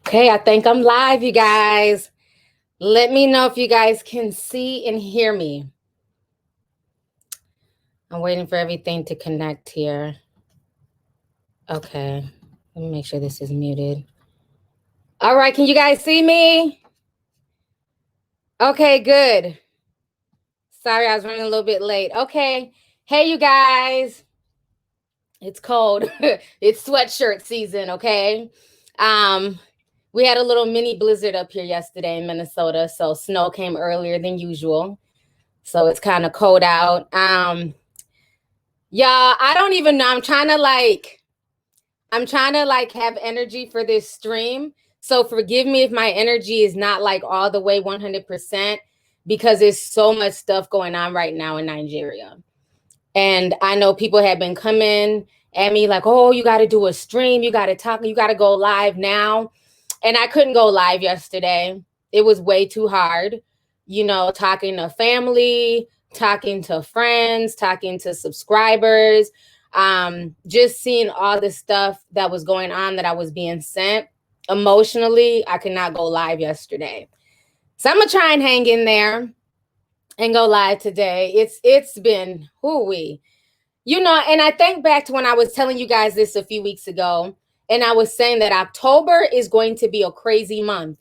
Okay, I think I'm live, you guys. Let me know if you guys can see and hear me. I'm waiting for everything to connect here. Okay, let me make sure this is muted. All right, can you guys see me? Okay, good. Sorry, I was running a little bit late. Okay, hey, you guys. It's cold. It's sweatshirt season, okay? We had a little mini blizzard up here yesterday in Minnesota, so snow came earlier than usual. So it's kind of cold out. Yeah, I don't even know. I'm trying to have energy for this stream. So forgive me if my energy is not like all the way 100% because there's so much stuff going on right now in Nigeria. And I know people have been coming at me like, oh, you got to do a stream. You got to talk. You got to go live now. And I couldn't go live yesterday. It was way too hard, talking to family, talking to friends, talking to subscribers, just seeing all the stuff that was going on that I was being sent. Emotionally, I could not go live yesterday. So I'm going to try and hang in there and go live today. It's been hooey. And I think back to when I was telling you guys this a few weeks ago, and I was saying that October is going to be a crazy month.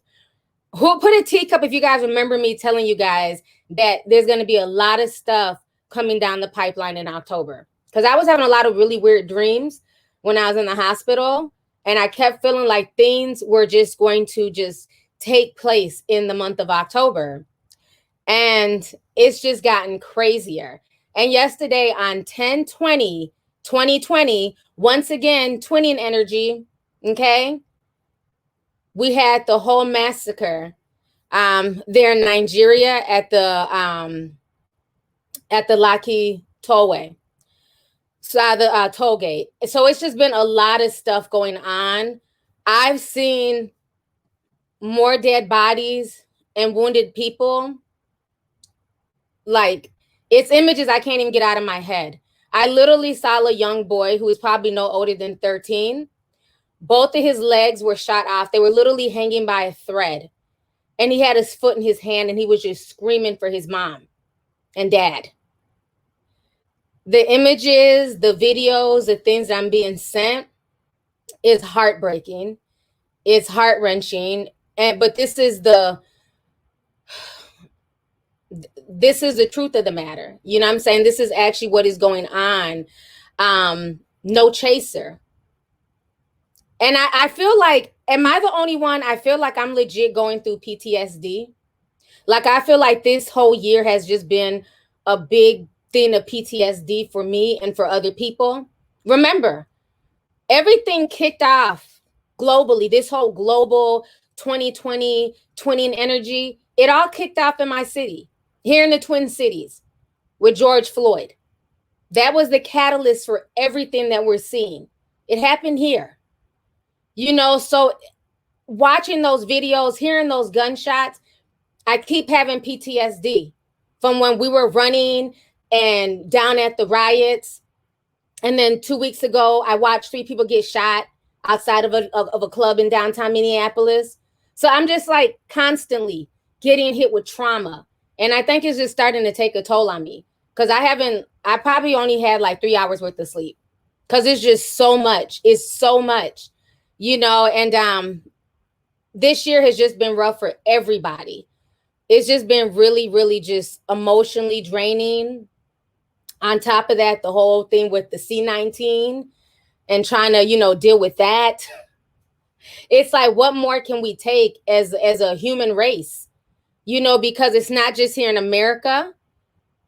Who put a teacup if you guys remember me telling you guys that there's going to be a lot of stuff coming down the pipeline in October? Because I was having a lot of really weird dreams when I was in the hospital, and I kept feeling like things were just going to just take place in the month of October. And it's just gotten crazier. And yesterday on 10/20/2020, once again, 20 in energy, okay? We had the whole massacre there in Nigeria at the Laki Tollway, the toll gate. So it's just been a lot of stuff going on. I've seen more dead bodies and wounded people. Like, it's images I can't even get out of my head. I literally saw a young boy who is probably no older than 13. Both of his legs were shot off. They were literally hanging by a thread. And he had his foot in his hand and he was just screaming for his mom and dad. The images, the videos, the things that I'm being sent is heartbreaking. It's heart-wrenching. But this is the truth of the matter. You know what I'm saying? This is actually what is going on. No chaser. And I feel like, am I the only one? I feel like I'm legit going through PTSD. Like, I feel like this whole year has just been a big thing of PTSD for me and for other people. Remember, everything kicked off globally. This whole global 2020 in energy, it all kicked off in my city, here in the Twin Cities with George Floyd. That was the catalyst for everything that we're seeing. It happened here. So watching those videos, hearing those gunshots, I keep having PTSD from when we were running and down at the riots. And then 2 weeks ago, I watched 3 people get shot outside of a club in downtown Minneapolis. So I'm just like constantly getting hit with trauma. And I think it's just starting to take a toll on me because I probably only had like 3 hours worth of sleep because it's just so much. It's so much, and this year has just been rough for everybody. It's just been really, really just emotionally draining. On top of that, the whole thing with the C-19 and trying to, deal with that. It's like, what more can we take as a human race? Because it's not just here in America.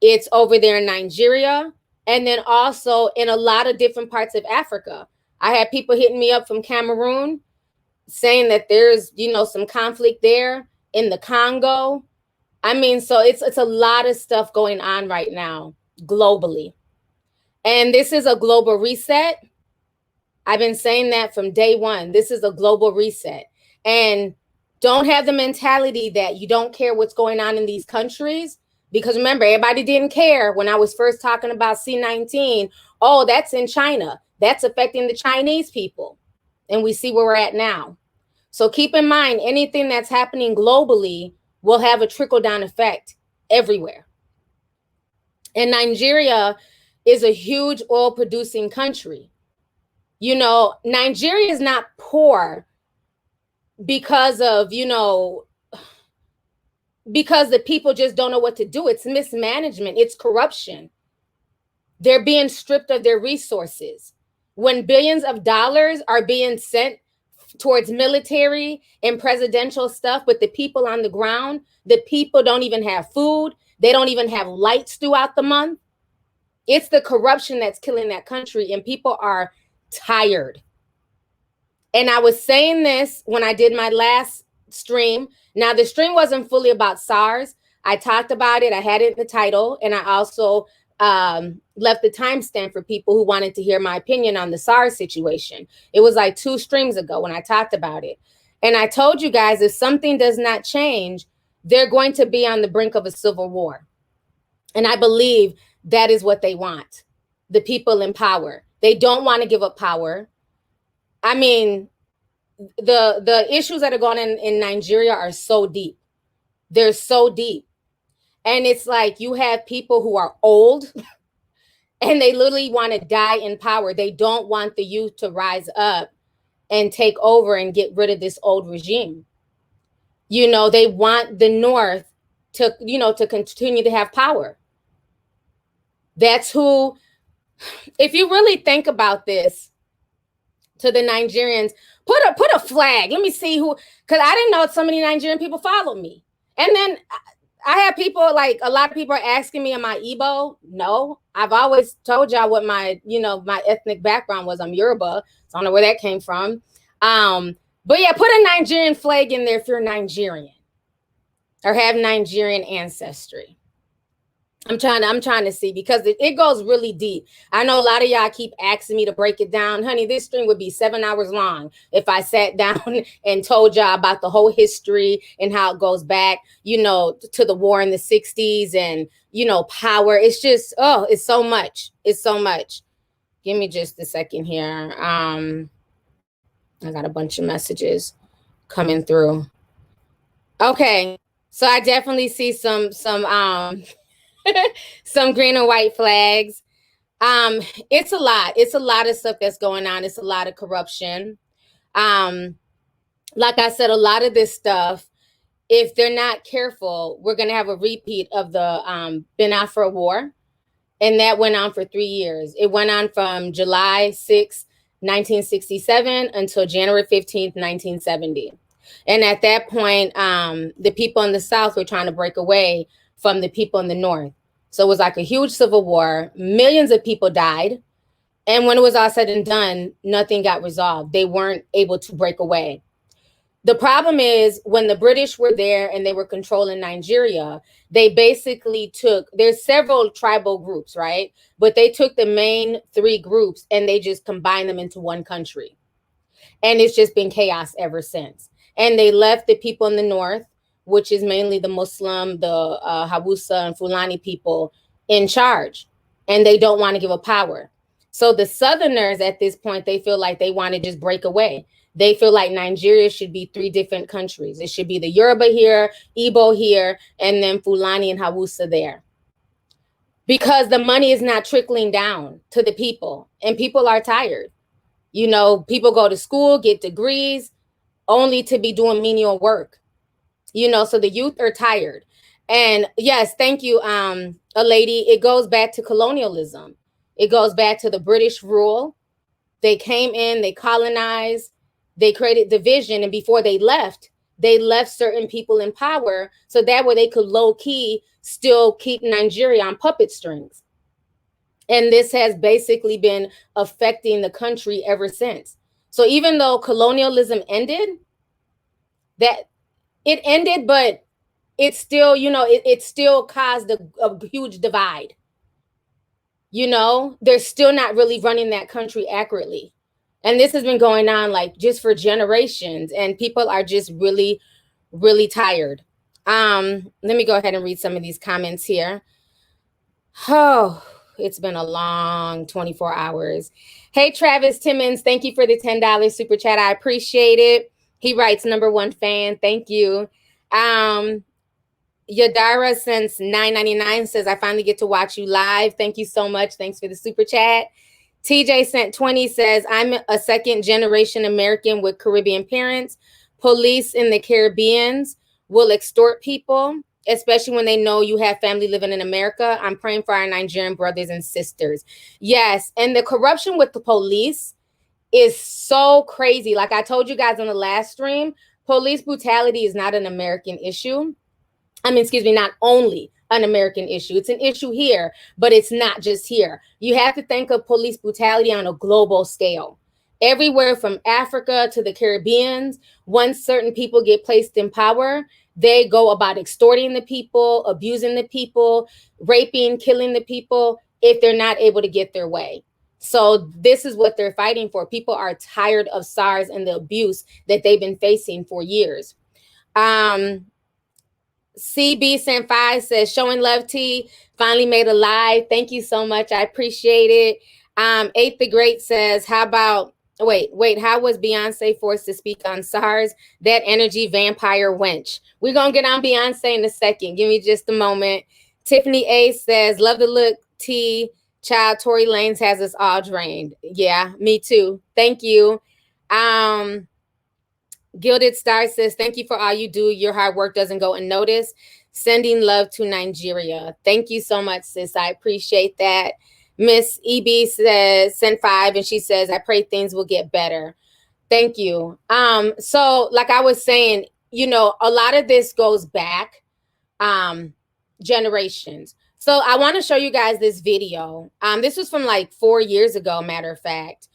It's over there in Nigeria. And then also in a lot of different parts of Africa. I had people hitting me up from Cameroon saying that there's, some conflict there in the Congo. I mean, so it's a lot of stuff going on right now globally. And this is a global reset. I've been saying that from day one. This is a global reset. And don't have the mentality that you don't care what's going on in these countries. Because remember, everybody didn't care when I was first talking about C-19. Oh, that's in China. That's affecting the Chinese people. And we see where we're at now. So keep in mind, anything that's happening globally will have a trickle-down effect everywhere. And Nigeria is a huge oil-producing country. You know, Nigeria is not poor because of, you know, because the people just don't know what to do. It's mismanagement. It's corruption. They're being stripped of their resources. When billions of dollars are being sent towards military and presidential stuff, but the people on the ground, the people don't even have food. They don't even have lights throughout the month. It's the corruption that's killing that country, and people are tired. And I was saying this when I did my last stream. Now, the stream wasn't fully about SARS. I talked about it. I had it in the title, and I also left the timestamp for people who wanted to hear my opinion on the SARS situation. It was like 2 streams ago when I talked about it. And I told you guys, if something does not change, they're going to be on the brink of a civil war. And I believe that is what they want, the people in power. They don't want to give up power. I mean, the issues that are going on in Nigeria are so deep. They're so deep. And it's like you have people who are old and they literally want to die in power. They don't want the youth to rise up and take over and get rid of this old regime. You know, they want the North to, you know, to continue to have power. That's who, if you really think about this, to the Nigerians, put a flag. Let me see who, because I didn't know so many Nigerian people follow me. And then I have people, like a lot of people are asking me, am I Igbo? No, I've always told y'all what my, you know, my ethnic background was. I'm Yoruba, so I don't know where that came from. But yeah, put a Nigerian flag in there if you're Nigerian or have Nigerian ancestry. I'm trying to see, because it goes really deep. I know a lot of y'all keep asking me to break it down. Honey, this stream would be 7 hours long if I sat down and told y'all about the whole history and how it goes back, you know, to the war in the 60s and, you know, power. It's just, oh, it's so much. It's so much. Give me just a second here. I got a bunch of messages coming through. Okay. So I definitely see some some green and white flags. It's a lot. It's a lot of stuff that's going on. It's a lot of corruption. Like I said, a lot of this stuff, if they're not careful, we're going to have a repeat of the Biafra War. And that went on for 3 years. It went on from July 6, 1967 until January 15th, 1970. And at that point, the people in the South were trying to break away from the people in the North. So it was like a huge civil war. Millions of people died. And when it was all said and done, nothing got resolved. They weren't able to break away. The problem is when the British were there and they were controlling Nigeria, they basically took, there's several tribal groups, right? But they took the main 3 groups and they just combined them into one country. And it's just been chaos ever since. And they left the people in the North, which is mainly the Muslim, the Hausa and Fulani people, in charge. And they don't want to give up power. So the Southerners at this point, they feel like they want to just break away. They feel like Nigeria should be 3 different countries. It should be the Yoruba here, Igbo here, and then Fulani and Hausa there. Because the money is not trickling down to the people. And people are tired. You know, people go to school, get degrees, only to be doing menial work. You know, so the youth are tired. And yes, thank you, a lady. It goes back to colonialism. It goes back to the British rule. They came in, they colonized, they created division. And before they left certain people in power so that way they could low key still keep Nigeria on puppet strings. And this has basically been affecting the country ever since. So even though colonialism ended, it ended, but it still, you know, it still caused a huge divide. You know, they're still not really running that country accurately. And this has been going on like just for generations, and people are just really, really tired. Let me go ahead and read some of these comments here. Oh, it's been a long 24 hours. Hey, Travis Timmons, thank you for the $10 super chat. I appreciate it. He writes, #1 fan. Thank you. Yadara since $9.99 says, I finally get to watch you live. Thank you so much. Thanks for the super chat. TJ sent 20 says, I'm a second generation American with Caribbean parents. Police in the Caribbean will extort people, especially when they know you have family living in America. I'm praying for our Nigerian brothers and sisters. Yes. And the corruption with the police is so crazy. Like I told you guys on the last stream, police brutality is not an American issue. Not only an American issue. It's an issue here, but it's not just here. You have to think of police brutality on a global scale. Everywhere from Africa to the Caribbean, once certain people get placed in power, they go about extorting the people, abusing the people, raping, killing the people if they're not able to get their way. So this is what they're fighting for. People are tired of SARS and the abuse that they've been facing for years. CB sent 5 says, showing love T, finally made a live. Thank you so much. I appreciate it. 8 the Great says, how about, how was Beyonce forced to speak on SARS? That energy vampire wench. We're going to get on Beyonce in a second. Give me just a moment. Tiffany A says, love the look T. Child, Tory Lanez has us all drained. Yeah, me too. Thank you. Gilded Star says, thank you for all you do. Your hard work doesn't go unnoticed. Sending love to Nigeria. Thank you so much, sis. I appreciate that. Miss EB says, sent 5, and she says, I pray things will get better. Thank you. So like I was saying, a lot of this goes back generations. So I want to show you guys this video. This was from like 4 years ago, matter of fact.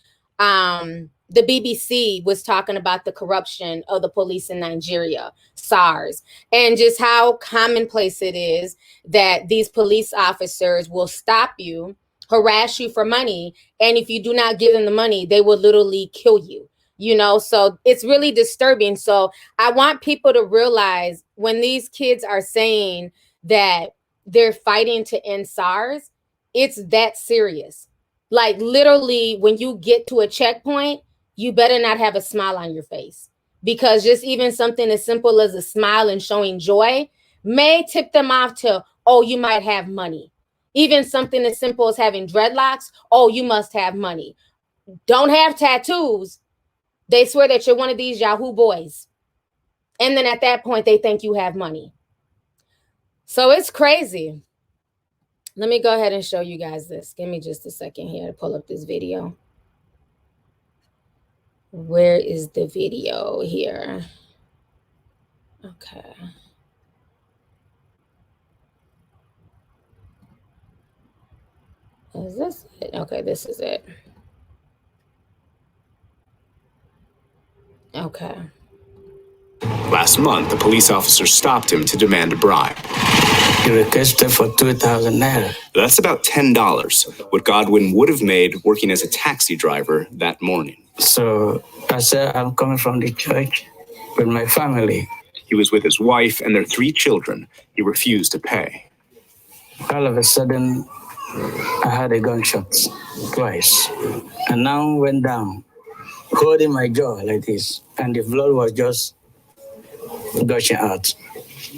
The BBC was talking about the corruption of the police in Nigeria, SARS, and just how commonplace it is that these police officers will stop you, harass you for money, and if you do not give them the money, they will literally kill you. So it's really disturbing. So I want people to realize when these kids are saying that they're fighting to end SARS, it's that serious. Like literally, when you get to a checkpoint, you better not have a smile on your face, because just even something as simple as a smile and showing joy may tip them off to, oh, you might have money. Even something as simple as having dreadlocks, oh, you must have money. Don't have tattoos. They swear that you're one of these Yahoo boys. And then at that point, they think you have money. So it's crazy. Let me go ahead and show you guys this. Give me just a second here to pull up this video. Where is the video here? Okay. Is this it? Okay, this is it. Okay. Last month, the police officer stopped him to demand a bribe. He requested for 2,000 naira. That's about $10, what Godwin would have made working as a taxi driver that morning. So I said, I'm coming from the church with my family. He was with his wife and their 3 children. He refused to pay. All of a sudden, I had a gunshot twice. And now went down, holding my jaw like this. And the blood was just gushing out.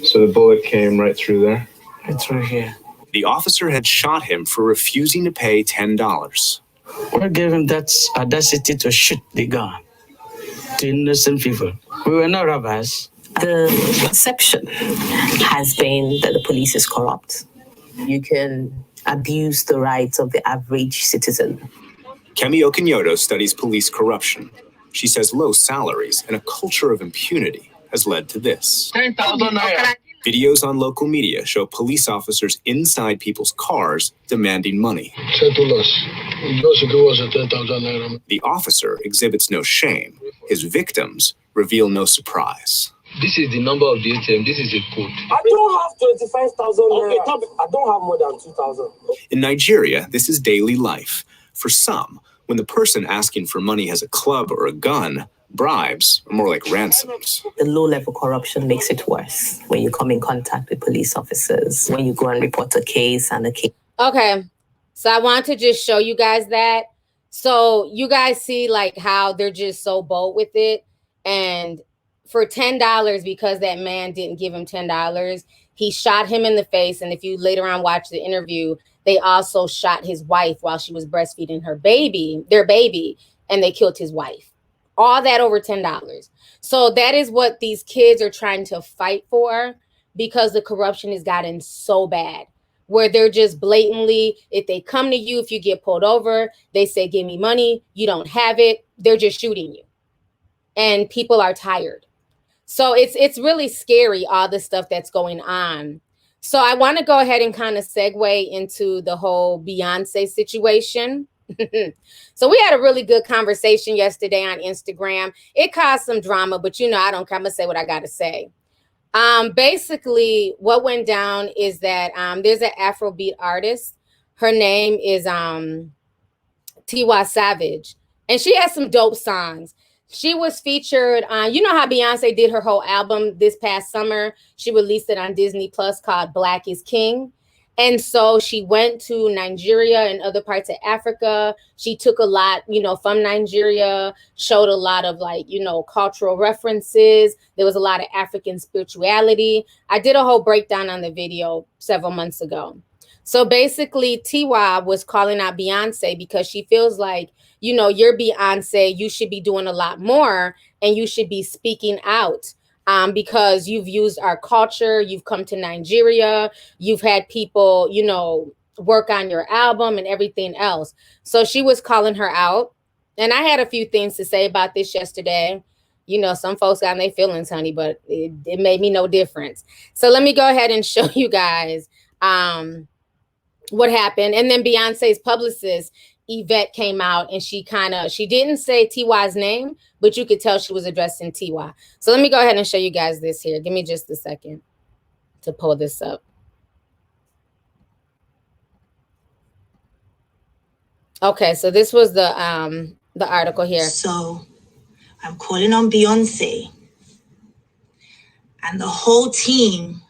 So the bullet came right through there? Right through here. The officer had shot him for refusing to pay $10. What gave him that audacity to shoot the gun to innocent people? We were not robbers. The perception has been that the police is corrupt. You can abuse the rights of the average citizen. Kemi Okinyodo studies police corruption. She says low salaries and a culture of impunity has led to this. 10,000 naira. Videos on local media show police officers inside people's cars demanding money. Settle us. Just give us a 10,000 naira. The officer exhibits no shame. His victims reveal no surprise. This is the number of the ATM. This is a code. I don't have 25,000 naira. Okay, I don't have more than 2,000. In Nigeria, this is daily life. For some, when the person asking for money has a club or a gun, bribes are more like ransoms. The low-level corruption makes it worse when you come in contact with police officers, when you go and report a case and a case. Okay, so I want to just show you guys that. So you guys see like how they're just so bold with it. And for $10 because that man didn't give him $10. He shot him in the face. And if you later on watch the interview, they also shot his wife while she was breastfeeding their baby, and they killed his wife. All that over $10. So that is what these kids are trying to fight for, because the corruption has gotten so bad, where they're just blatantly, if they come to you, if you get pulled over, they say, give me money. You don't have it. They're just shooting you. And people are tired. So it's really scary, all the stuff that's going on. So I want to go ahead and kind of segue into the whole Beyonce situation. So we had a really good conversation yesterday on Instagram. It caused some drama, but I don't care. I'm gonna say what I gotta say. Basically what went down is that there's an Afrobeat artist. Her name is Tiwa Savage, and she has some dope songs. She was featured on, how Beyonce did her whole album this past summer. She released it on Disney Plus called Black is King. And so she went to Nigeria and other parts of Africa. She took a lot, from Nigeria, showed a lot of cultural references. There was a lot of African spirituality. I did a whole breakdown on the video several months ago. So basically, Tiwa was calling out Beyonce because she feels like, you're Beyonce, you should be doing a lot more, and you should be speaking out. Because you've used our culture, you've come to Nigeria, you've had people, work on your album and everything else. So she was calling her out. And I had a few things to say about this yesterday. Some folks got their feelings, honey, but it made me no difference. So let me go ahead and show you guys what happened. And then Beyonce's publicist, Yvette, came out, and she didn't say Tiwa's name, but you could tell she was addressing Tiwa. So let me go ahead and show you guys this here. Give me just a second to pull this up. Okay, so this was the article here. So I'm calling on Beyonce and the whole team,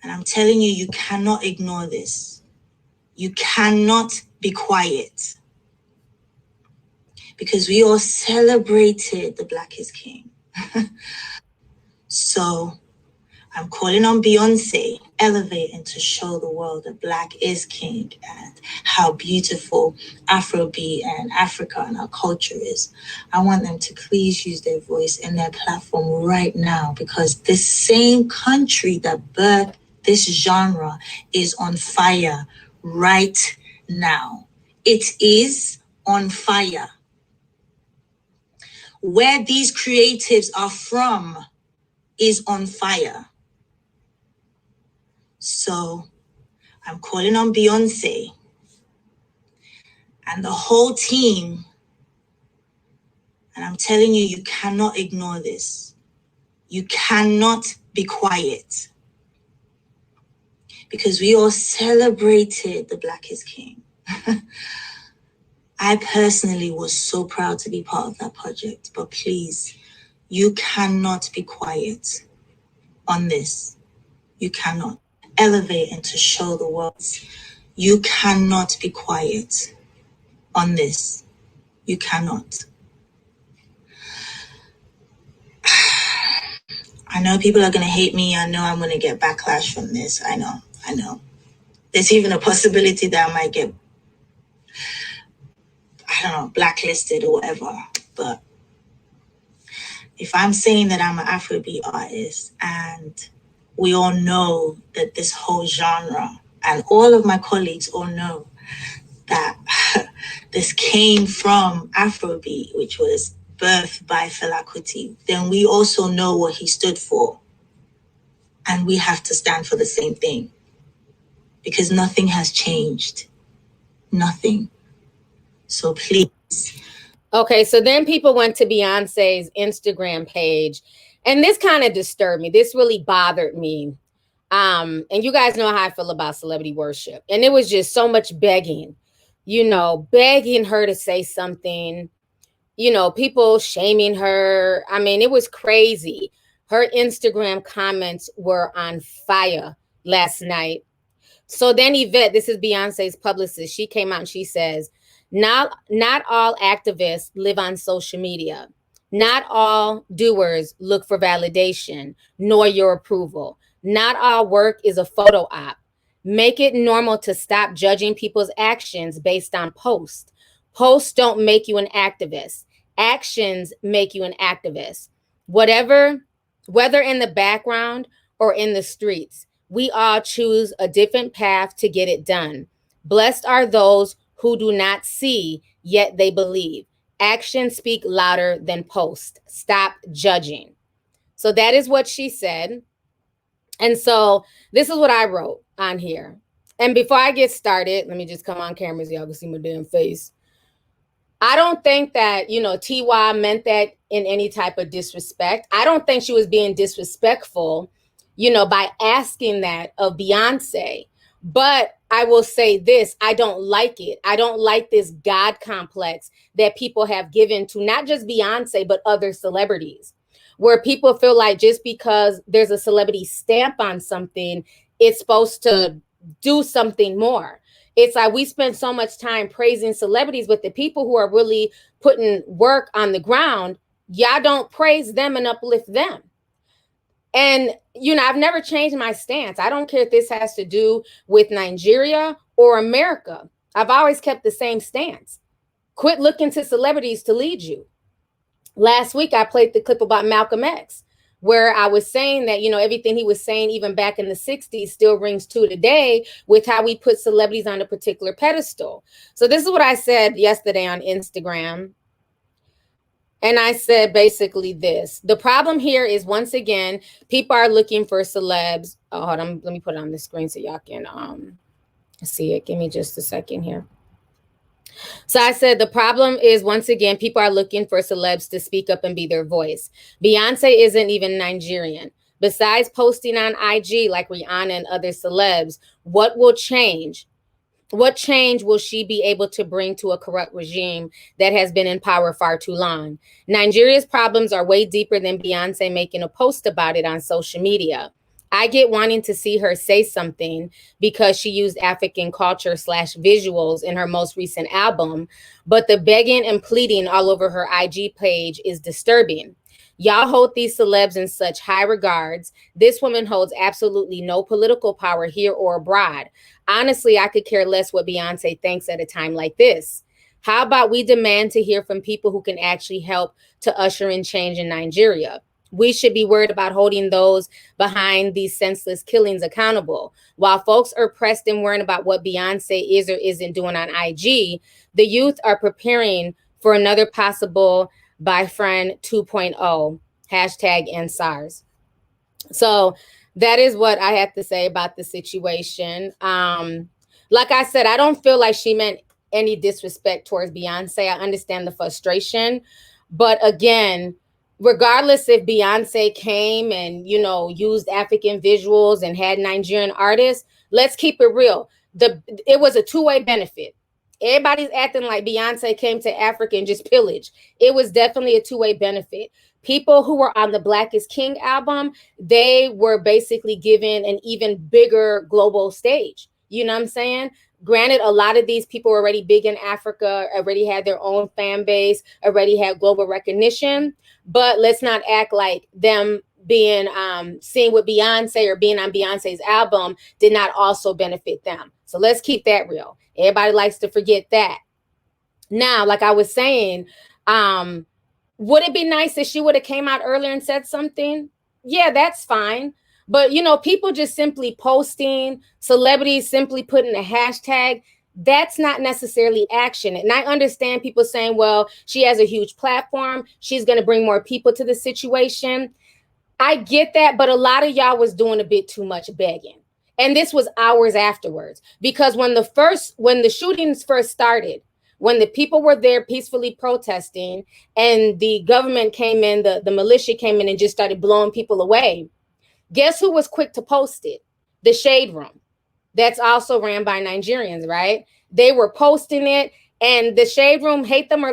and I'm telling you, you cannot ignore this. You cannot be quiet, because we all celebrated the Black is King. So I'm calling on Beyonce, elevate and to show the world that Black is King and how beautiful Afrobeat and Africa and our culture is. I want them to please use their voice and their platform right now, because this same country that birthed this genre is on fire right now. It is on fire. Where these creatives are from is on fire. So I'm calling on Beyonce and the whole team, and I'm telling you, you cannot ignore this. You cannot be quiet, because we all celebrated the Black is King. I personally was so proud to be part of that project, but please, you cannot be quiet on this. You cannot. Elevate and to show the world. You cannot be quiet on this. You cannot. I know people are going to hate me. I know I'm going to get backlash from this. I know. There's even a possibility that I might get, blacklisted or whatever. But if I'm saying that I'm an Afrobeat artist, and we all know that this whole genre, and all of my colleagues all know that this came from Afrobeat, which was birthed by Fela Kuti, then we also know what he stood for. And we have to stand for the same thing, because nothing has changed. Nothing. So please. Okay, so then people went to Beyonce's Instagram page, and this kind of disturbed me. This really bothered me. And you guys know how I feel about celebrity worship. And it was just so much begging, begging her to say something, people shaming her. I mean, it was crazy. Her Instagram comments were on fire last night. So then Yvette, this is Beyonce's publicist, she came out and she says, not all activists live on social media. Not all doers look for validation, nor your approval. Not all work is a photo op. Make it normal to stop judging people's actions based on posts. Posts don't make you an activist. Actions make you an activist. Whether in the background or in the streets, we all choose a different path to get it done. Blessed are those who do not see, yet they believe. Actions speak louder than posts. Stop judging. So that is what she said. And so this is what I wrote on here. And before I get started, let me just come on camera so y'all can see my damn face. I don't think that, Tiwa meant that in any type of disrespect. I don't think she was being disrespectful, by asking that of Beyonce. But I will say this, I don't like it. I don't like this God complex that people have given to not just Beyonce, but other celebrities, where people feel like just because there's a celebrity stamp on something, it's supposed to do something more. It's like we spend so much time praising celebrities, but the people who are really putting work on the ground, y'all don't praise them and uplift them. And, I've never changed my stance. I don't care if this has to do with Nigeria or America. I've always kept the same stance. Quit looking to celebrities to lead you. Last week, I played the clip about Malcolm X, where I was saying that, everything he was saying, even back in the 60s, still rings true today with how we put celebrities on a particular pedestal. So this is what I said yesterday on Instagram. And I said basically this. The problem here is, once again, people are looking for celebs. Oh, hold on. Let me put it on the screen so y'all can see it. Give me just a second here. So I said the problem is, once again, people are looking for celebs to speak up and be their voice. Beyonce isn't even Nigerian. Besides posting on IG like Rihanna and other celebs, what will change? What change will she be able to bring to a corrupt regime that has been in power far too long? Nigeria's problems are way deeper than Beyonce making a post about it on social media. I get wanting to see her say something because she used African culture / visuals in her most recent album, but the begging and pleading all over her IG page is disturbing. Y'all hold these celebs in such high regards. This woman holds absolutely no political power here or abroad. Honestly, I could care less what Beyonce thinks at a time like this. How about we demand to hear from people who can actually help to usher in change in Nigeria? We should be worried about holding those behind these senseless killings accountable. While folks are pressed and worrying about what Beyonce is or isn't doing on IG, the youth are preparing for another possible Boyfriend 2.0, # #SARS. So that is what I have to say about the situation. Like I said, I don't feel like she meant any disrespect towards Beyonce. I understand the frustration. But again, regardless if Beyonce came and, used African visuals and had Nigerian artists, let's keep it real. It was a two-way benefit. Everybody's acting like Beyonce came to Africa and just pillaged. It was definitely a two-way benefit. People who were on the Black is King album, they were basically given an even bigger global stage. You know what I'm saying? Granted, a lot of these people were already big in Africa, already had their own fan base, already had global recognition. But let's not act like them being seen with Beyonce or being on Beyonce's album did not also benefit them. So let's keep that real. Everybody likes to forget that. Now, like I was saying, would it be nice if she would have came out earlier and said something? Yeah, that's fine. But, people just simply posting, celebrities simply putting a hashtag, that's not necessarily action. And I understand people saying, well, she has a huge platform. She's going to bring more people to the situation. I get that. But a lot of y'all was doing a bit too much begging. And this was hours afterwards, because when the shootings first started, when the people were there peacefully protesting and the government came in, the militia came in and just started blowing people away, guess who was quick to post it? The Shade Room. That's also ran by Nigerians, right? They were posting it, and the Shade Room, hate them or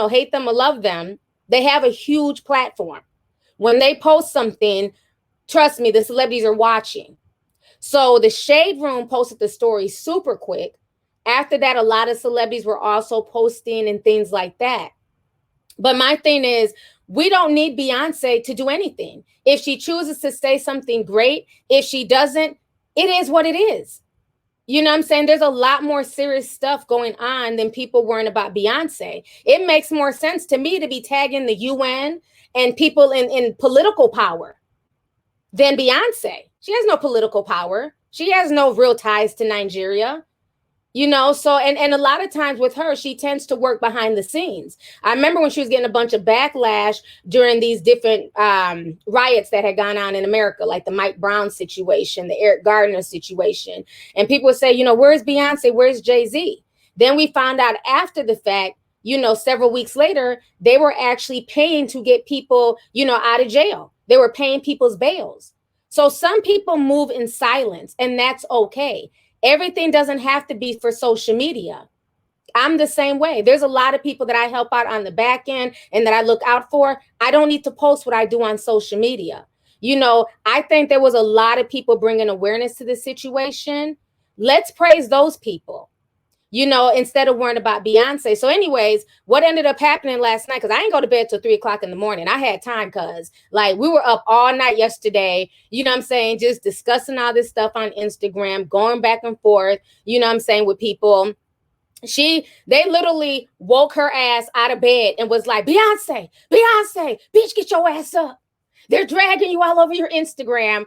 hate them or love them, they have a huge platform. When they post something, trust me, the celebrities are watching. So the Shade Room posted the story super quick. After that, a lot of celebrities were also posting and things like that. But my thing is, We don't need Beyonce to do anything. If she chooses to say something, great. If she doesn't, it is what it is. You know what I'm saying? There's a lot more serious stuff going on than people worrying about Beyonce. It makes more sense to me to be tagging the UN and people in political power than Beyonce. She has no political power. She has no real ties to Nigeria. You know, so and a lot of times with her, she tends to work behind the scenes. I remember when she was getting a bunch of backlash during these different riots that had gone on in America, like the Mike Brown situation, the Eric Gardner situation. And people would say, you know, where's Beyonce? Where's Jay-Z? Then we found out after the fact, you know, several weeks later, they were actually paying to get people, you know, out of jail. They were paying people's bails. So some people move in silence, and that's okay. Everything doesn't have to be for social media. I'm the same way. There's a lot of people that I help out on the back end and that I look out for. I don't need to post what I do on social media. You know, I think there was a lot of people bringing awareness to the situation. Let's praise those people, you know, instead of worrying about Beyonce. So anyways, what ended up happening last night, because I didn't go to bed till 3 o'clock in the morning. I had time because like we were up all night yesterday, you know what I'm saying, just discussing all this stuff on Instagram, going back and forth, you know what I'm saying, with people. They literally woke her ass out of bed and was like, Beyonce, bitch, get your ass up. They're dragging you all over your Instagram.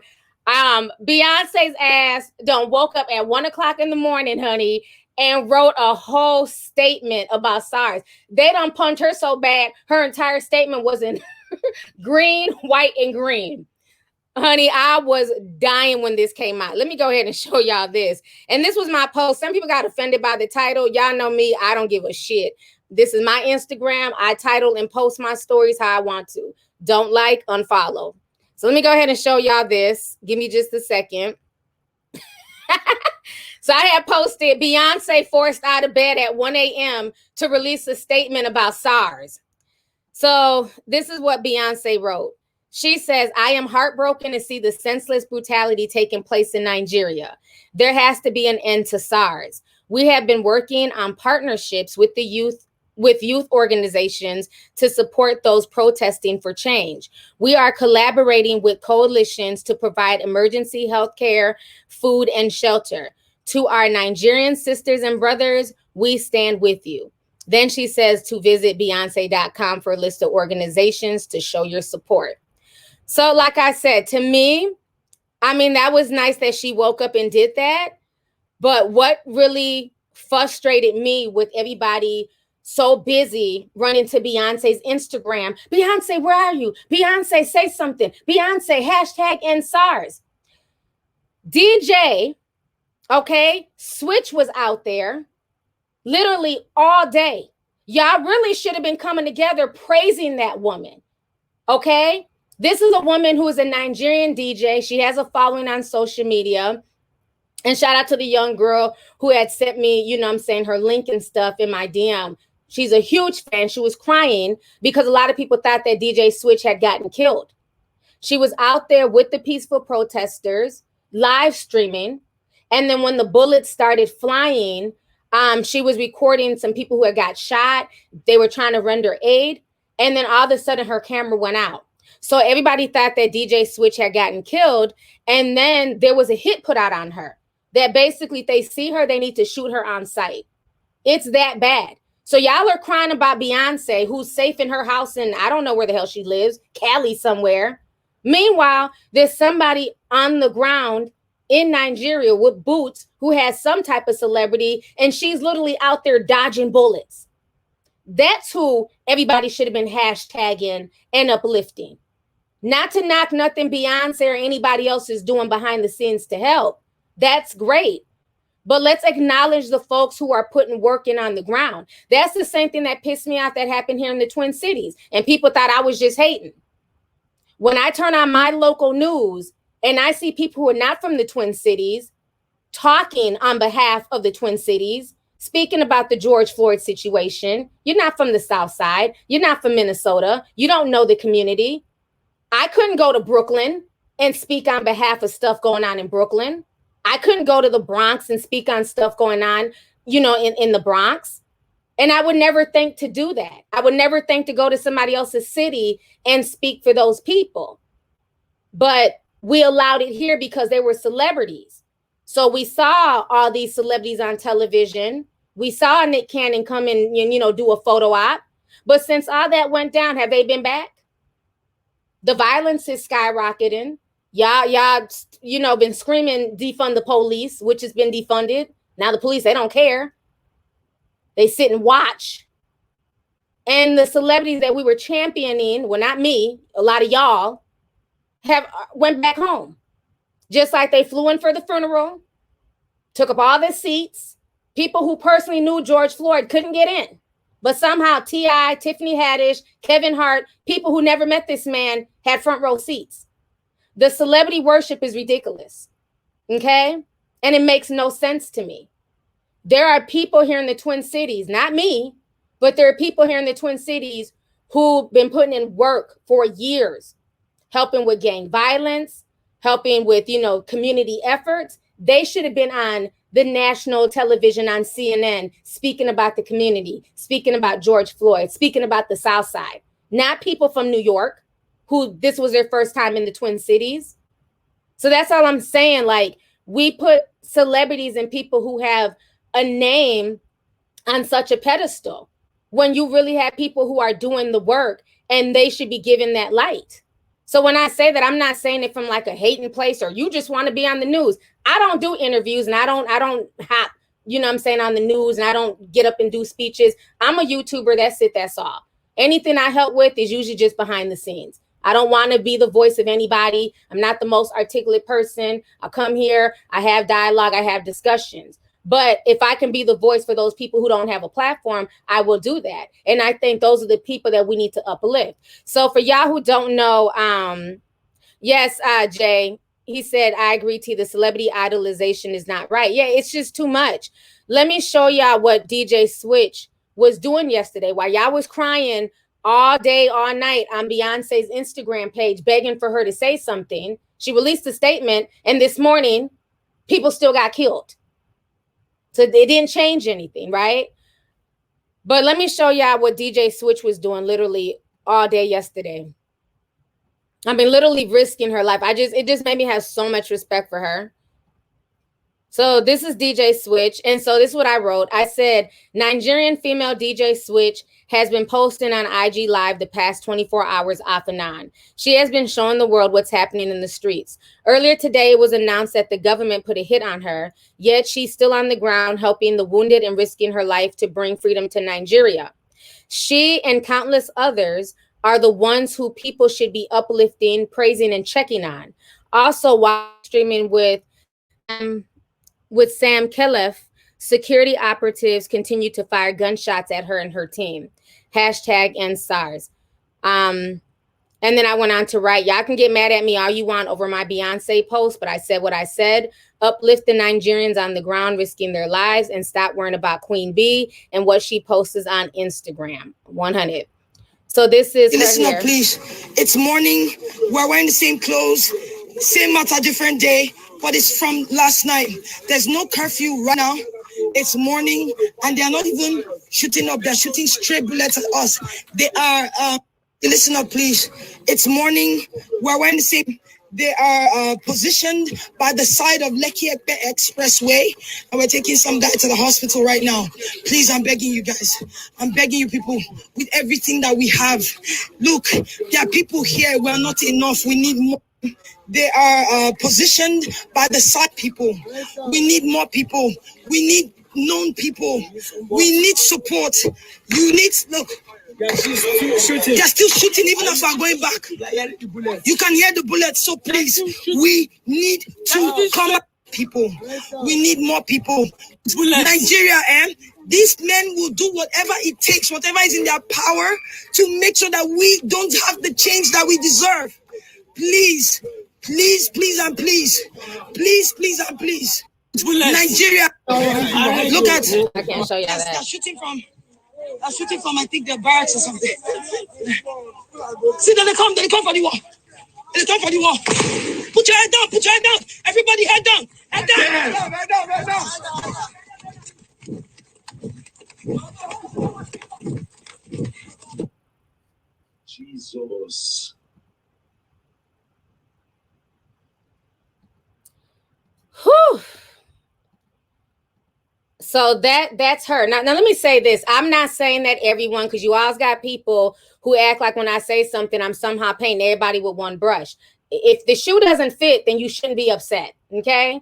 Beyonce's ass done woke up at 1 o'clock in the morning, honey, and wrote a whole statement about SARS. They done punched her so bad, her entire statement was in green, white, and green. Honey, I was dying when this came out. Let me go ahead and show y'all this. And this was my post. Some people got offended by the title. Y'all know me. I don't give a shit. This is my Instagram. I title and post my stories how I want to. Don't like, unfollow. So let me go ahead and show y'all this. Give me just a second. So I had posted Beyonce forced out of bed at 1 a.m. to release a statement about SARS. So this is what Beyonce wrote. She says, I am heartbroken to see the senseless brutality taking place in Nigeria. There has to be an end to SARS. We have been working on partnerships with youth organizations to support those protesting for change. We are collaborating with coalitions to provide emergency health care, food, and shelter. To our Nigerian sisters and brothers, we stand with you. Then she says to visit Beyonce.com for a list of organizations to show your support. So like I said, to me, I mean, that was nice that she woke up and did that. But what really frustrated me with everybody so busy running to Beyonce's Instagram, Beyonce, where are you? Beyonce, say something. Beyonce, #end SARS. DJ, okay, Switch was out there literally all day. Y'all really should have been coming together praising that woman, okay? This is a woman who is a Nigerian DJ. She has a following on social media. And shout out to the young girl who had sent me, you know what I'm saying, her link and stuff in my DM. She's a huge fan. She was crying because a lot of people thought that DJ Switch had gotten killed. She was out there with the peaceful protesters, live streaming. And then when the bullets started flying, she was recording some people who had got shot. They were trying to render aid. And then all of a sudden her camera went out. So everybody thought that DJ Switch had gotten killed. And then there was a hit put out on her that basically if they see her, they need to shoot her on sight. It's that bad. So y'all are crying about Beyonce, who's safe in her house in, I don't know where the hell she lives, Cali somewhere. Meanwhile, there's somebody on the ground in Nigeria with boots who has some type of celebrity, and she's literally out there dodging bullets. That's who everybody should have been hashtagging and uplifting. Not to knock nothing Beyonce or anybody else is doing behind the scenes to help. That's great. But let's acknowledge the folks who are putting work in on the ground. That's the same thing that pissed me off that happened here in the Twin Cities. And people thought I was just hating. When I turn on my local news and I see people who are not from the Twin Cities talking on behalf of the Twin Cities, speaking about the George Floyd situation, you're not from the South Side. You're not from Minnesota. You don't know the community. I couldn't go to Brooklyn and speak on behalf of stuff going on in Brooklyn. I couldn't go to the Bronx and speak on stuff going on, you know, in the Bronx. And I would never think to do that. I would never think to go to somebody else's city and speak for those people. But we allowed it here because they were celebrities. So we saw all these celebrities on television. We saw Nick Cannon come in and, do a photo op. But since all that went down, have they been back? The violence is skyrocketing. Y'all, been screaming, defund the police, which has been defunded. Now the police, they don't care. They sit and watch. And the celebrities that we were championing, well, not me, a lot of y'all, went back home. Just like they flew in for the funeral, took up all the seats. People who personally knew George Floyd couldn't get in. But somehow T.I., Tiffany Haddish, Kevin Hart, people who never met this man had front row seats. The celebrity worship is ridiculous. Okay? And it makes no sense to me. There are people here in the Twin Cities, not me, but there are people here in the Twin Cities who've been putting in work for years, helping with gang violence, helping with, community efforts. They should have been on the national television on CNN, speaking about the community, speaking about George Floyd, speaking about the South Side, not people from New York who this was their first time in the Twin Cities. So that's all I'm saying. Like, we put celebrities and people who have a name on such a pedestal when you really have people who are doing the work and they should be given that light. So when I say that, I'm not saying it from like a hating place or you just want to be on the news. I don't do interviews and I don't hop, on the news, and I don't get up and do speeches. I'm a YouTuber. That's it. That's all. Anything I help with is usually just behind the scenes. I don't want to be the voice of anybody. I'm not the most articulate person. I come here, I have dialogue, I have discussions. But if I can be the voice for those people who don't have a platform, I will do that. And I think those are the people that we need to uplift. So for y'all who don't know, yes, Jay, he said, I agree to the celebrity idolization is not right. Yeah, it's just too much. Let me show y'all what DJ Switch was doing yesterday while y'all was crying all day, all night on Beyonce's Instagram page, begging for her to say something. She released a statement, and this morning, people still got killed. So they didn't change anything, right? But let me show y'all what DJ Switch was doing literally all day yesterday. I mean, literally risking her life. It just made me have so much respect for her. So this is DJ Switch. And so this is what I wrote. I said, Nigerian female DJ Switch has been posting on IG Live the past 24 hours off and on. She has been showing the world what's happening in the streets. Earlier today, it was announced that the government put a hit on her, yet she's still on the ground helping the wounded and risking her life to bring freedom to Nigeria. She and countless others are the ones who people should be uplifting, praising, and checking on. Also, while streaming with Sam Khalif, security operatives continue to fire gunshots at her and her team. #end SARS. And then I went on to write, y'all can get mad at me all you want over my Beyonce post, but I said what I said. Uplift the Nigerians on the ground risking their lives and stop worrying about Queen B and what she posts on Instagram. 100. So this is listen up, please. It's morning. We're wearing the same clothes, same matter, different day, but it's from last night. There's no curfew right now. It's morning, and they're not even shooting up. They're shooting stray bullets at us. They are. Listen up, please. It's morning. We're wearing the same. They are positioned by the side of Lekki Expressway, and we're taking some guy to the hospital right now. Please, I'm begging you guys. I'm begging you people with everything that we have. Look, there are people here. We're not enough. We need more. They are positioned by the side people. We need more people. We need known people. We need support. You need, look. They're still shooting even as we're going back. You can hear the bullets. So please, we need to come up people. We need more people. Nigeria, these men will do whatever it takes, whatever is in their power to make sure that we don't have the change that we deserve. Please, please, please, and please. Please, please, and please. Nigeria. Look at. I can't show you that. They're shooting from, I think, the barracks or something. See, they come for the war. They come for the war. Put your head down, Everybody head down. Head down. Jesus. Whew. So that's her. Now let me say this. I'm not saying that everyone, because you always got people who act like when I say something, I'm somehow painting everybody with one brush. If the shoe doesn't fit, then you shouldn't be upset. Okay.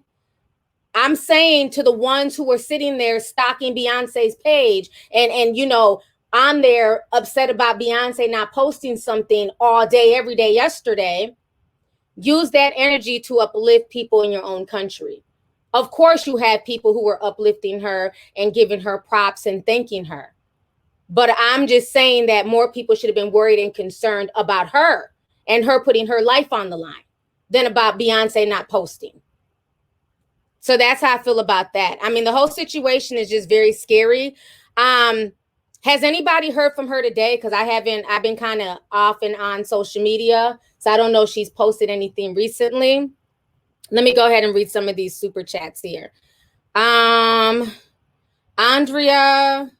I'm saying to the ones who were sitting there stalking Beyonce's page and you know, on there upset about Beyonce not posting something all day, every day yesterday, use that energy to uplift people in your own country. Of course, you had people who were uplifting her and giving her props and thanking her. But I'm just saying that more people should have been worried and concerned about her and her putting her life on the line than about Beyonce not posting. So that's how I feel about that. I mean, the whole situation is just very scary. Has anybody heard from her today? Because I've been kind of off and on social media. So I don't know if she's posted anything recently. Let me go ahead and read some of these super chats here. Andrea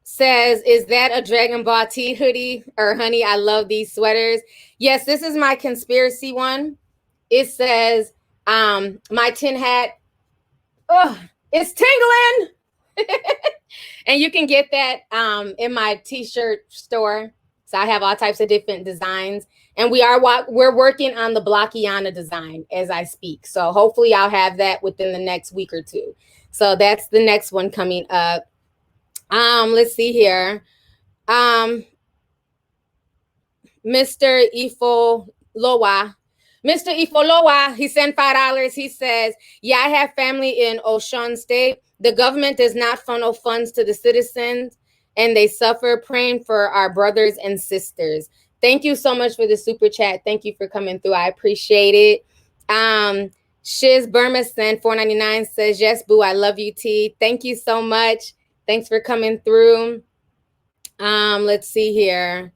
says, is that a Dragon Ball T hoodie? Or honey, I love these sweaters. Yes, this is my conspiracy one. It says, my tin hat, it's tingling. And you can get that in my t-shirt store. So I have all types of different designs. And we're working on the Blockiana design as I speak. So hopefully I'll have that within the next week or two. So that's the next one coming up. Let's see here. Mr. Ifolowa, he sent $5. He says, yeah, I have family in Osun State. The government does not funnel funds to the citizens and they suffer. Praying for our brothers and sisters. Thank you so much for the super chat. Thank you for coming through. I appreciate it. Shiz Burma sent $4.99 says, yes, boo, I love you, T. Thank you so much. Thanks for coming through. Let's see here.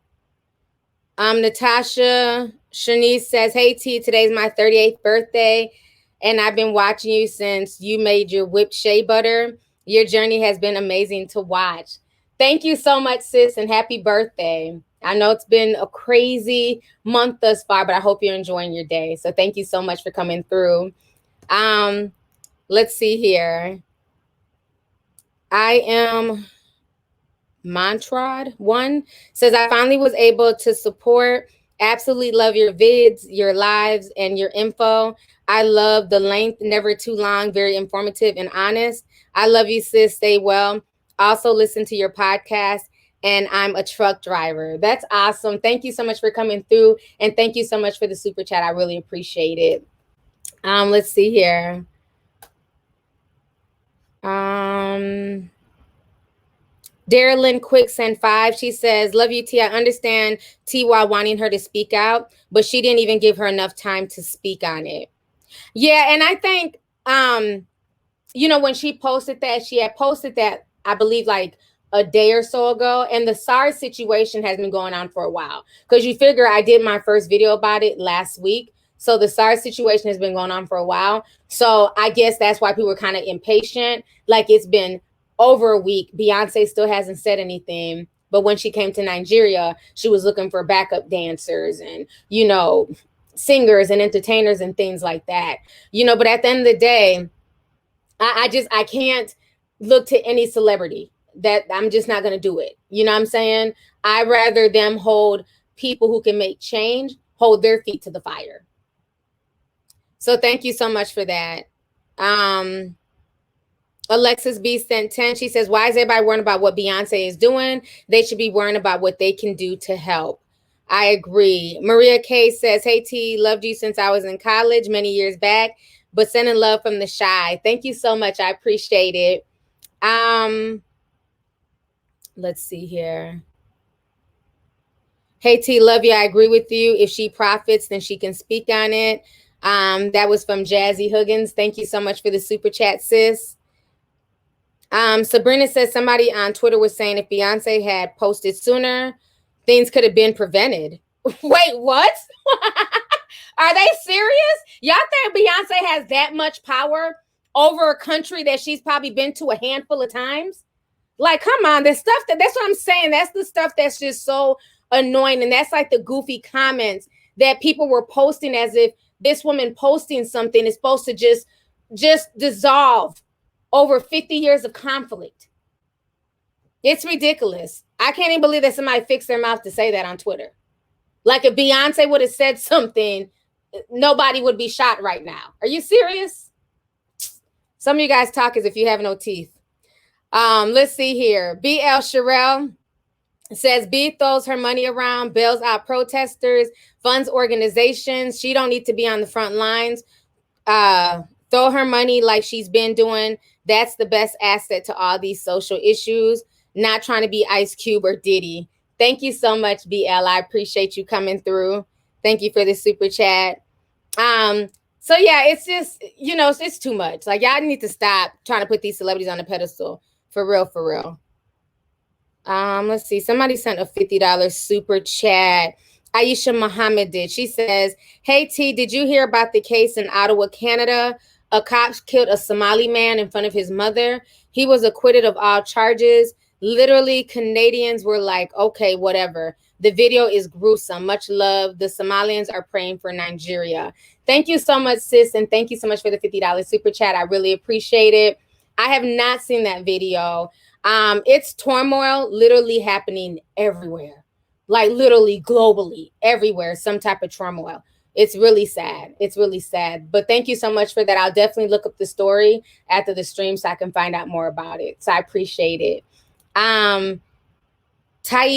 Natasha Shanice says, hey, T, today's my 38th birthday, and I've been watching you since you made your whipped shea butter. Your journey has been amazing to watch. Thank you so much, sis, and happy birthday. I know it's been a crazy month thus far, but I hope you're enjoying your day. So thank you so much for coming through. Let's see here. I am Mantrad one says, I finally was able to support. Absolutely love your vids, your lives, and your info. I love the length, never too long, very informative and honest. I love you, sis. Stay well. Also listen to your podcast, and I'm a truck driver. That's awesome. Thank you so much for coming through, and thank you so much for the super chat. I really appreciate it. Let's see here. Darylyn Quick sent 5. She says, love you, T. I understand Tiwa wanting her to speak out, but she didn't even give her enough time to speak on it. Yeah, and I think, you know, when she posted that, she had posted that, I believe, like a day or so ago. And the SARS situation has been going on for a while. Because you figure I did my first video about it last week. So the SARS situation has been going on for a while. So I guess that's why people were kind of impatient. Like, it's been over a week. Beyonce still hasn't said anything. But when she came to Nigeria, she was looking for backup dancers and, you know, singers and entertainers and things like that. You know, but at the end of the day, I can't look to any celebrity. That I'm just not going to do it. You know what I'm saying? I'd rather them hold people who can make change, hold their feet to the fire. So thank you so much for that. Alexis B sent 10. She says, why is everybody worrying about what Beyonce is doing? They should be worrying about what they can do to help. I agree. Maria K says, hey, T, loved you since I was in college many years back, but sending love from the shy. Thank you so much. I appreciate it. Let's see here. Hey, T, love you. I agree with you. If she profits, then she can speak on it. That was from Jazzy Huggins. Thank you so much for the super chat, sis. Sabrina says somebody on Twitter was saying if Beyonce had posted sooner, things could have been prevented. Wait, what? Are they serious? Y'all think Beyonce has that much power over a country that she's probably been to a handful of times? Like, come on, that's what I'm saying. That's the stuff that's just so annoying. And that's like the goofy comments that people were posting as if this woman posting something is supposed to just dissolve over 50 years of conflict. It's ridiculous. I can't even believe that somebody fixed their mouth to say that on Twitter. Like if Beyonce would have said something, nobody would be shot right now. Are you serious? Some of you guys talk as if you have no teeth. Let's see here. BL Sherelle says B throws her money around, bails out protesters, funds organizations. She don't need to be on the front lines. Throw her money like she's been doing. That's the best asset to all these social issues. Not trying to be Ice Cube or Diddy. Thank you so much, BL. I appreciate you coming through. Thank you for the super chat. So yeah, it's just, you know, it's too much. Like y'all need to stop trying to put these celebrities on a pedestal. For real, for real. Let's see. Somebody sent a $50 super chat. Aisha Muhammad did. She says, hey T, did you hear about the case in Ottawa, Canada? A cop killed a Somali man in front of his mother. He was acquitted of all charges. Literally, Canadians were like, okay, whatever. The video is gruesome. Much love. The Somalians are praying for Nigeria. Thank you so much, sis. And thank you so much for the $50 super chat. I really appreciate it. I have not seen that video. It's turmoil literally happening everywhere. Like literally globally, everywhere, some type of turmoil. It's really sad. It's really sad. But thank you so much for that. I'll definitely look up the story after the stream so I can find out more about it. So I appreciate it. Tai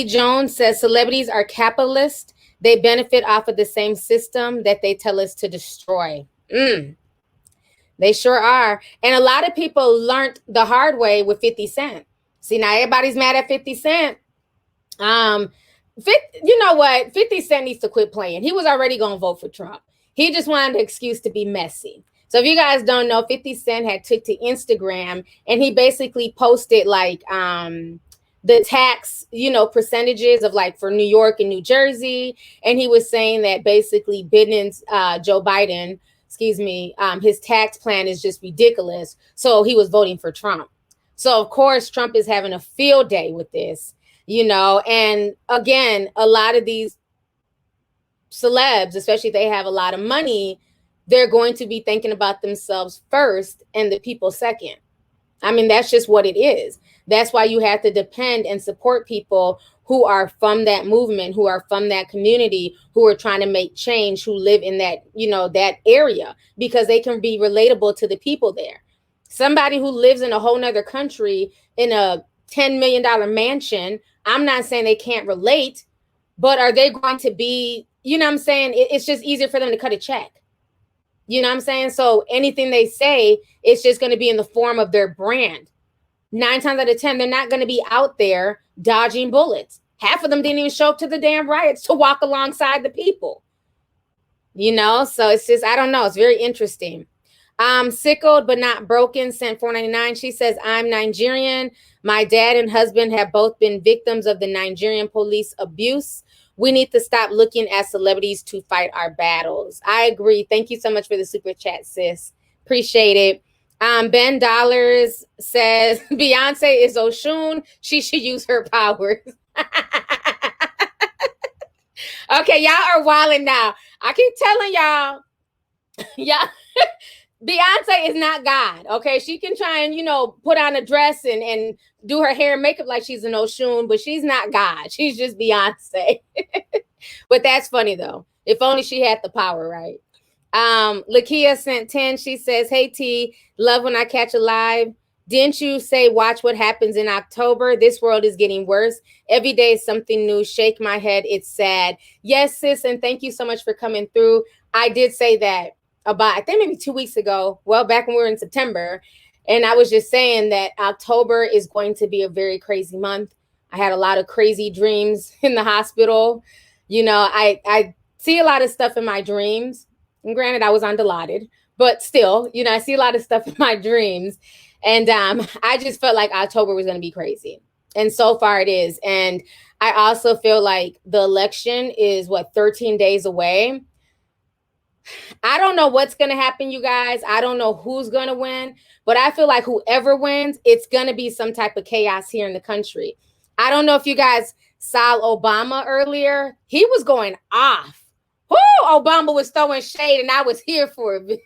Jones says celebrities are capitalist. They benefit off of the same system that they tell us to destroy. They sure are. And a lot of people learned the hard way with 50 Cent. See, now everybody's mad at 50 Cent. You know what? 50 Cent needs to quit playing. He was already going to vote for Trump. He just wanted an excuse to be messy. So if you guys don't know, 50 Cent had took to Instagram and he basically posted like the tax, you know, percentages of like for New York and New Jersey. And he was saying that basically Joe Biden, his tax plan is just ridiculous. So he was voting for Trump. So of course, Trump is having a field day with this, you know, and again, a lot of these celebs, especially if they have a lot of money, they're going to be thinking about themselves first and the people second. I mean, that's just what it is. That's why you have to depend and support people who are from that movement, who are from that community, who are trying to make change, who live in that, you know, that area, because they can be relatable to the people there. Somebody who lives in a whole nother country in a $10 million mansion, I'm not saying they can't relate, but are they going to be, you know what I'm saying? It's just easier for them to cut a check. You know what I'm saying? So anything they say, it's just going to be in the form of their brand. 9 times out of 10, they're not going to be out there dodging bullets. Half of them didn't even show up to the damn riots to walk alongside the people. You know, so it's just, I don't know. It's very interesting. Sickled but not broken sent $4.99. She says, I'm Nigerian. My dad and husband have both been victims of the Nigerian police abuse. We need to stop looking at celebrities to fight our battles. I agree. Thank you so much for the super chat, sis. Appreciate it. Ben Dollars says, Beyonce is Oshun. She should use her powers. Okay, y'all are wilding now. I keep telling y'all, Beyonce is not God, okay? She can try and, you know, put on a dress and do her hair and makeup like she's an Oshun, but she's not God. She's just Beyonce. But that's funny, though. If only she had the power, right? Lakia sent 10. She says, hey, T, love when I catch a live. Didn't you say watch what happens in October? This world is getting worse. Every day is something new. Shake my head. It's sad. Yes, sis, and thank you so much for coming through. I did say that about, I think maybe 2 weeks ago, well, back when we were in September, and I was just saying that October is going to be a very crazy month. I had a lot of crazy dreams in the hospital. You know, I see a lot of stuff in my dreams. And granted, I was undilated, but still, you know, I see a lot of stuff in my dreams. And I just felt like October was going to be crazy. And so far it is. And I also feel like the election is, 13 days away. I don't know what's going to happen, you guys. I don't know who's going to win, but I feel like whoever wins, it's going to be some type of chaos here in the country. I don't know if you guys saw Obama earlier. He was going off. Whoo, Obama was throwing shade and I was here for it.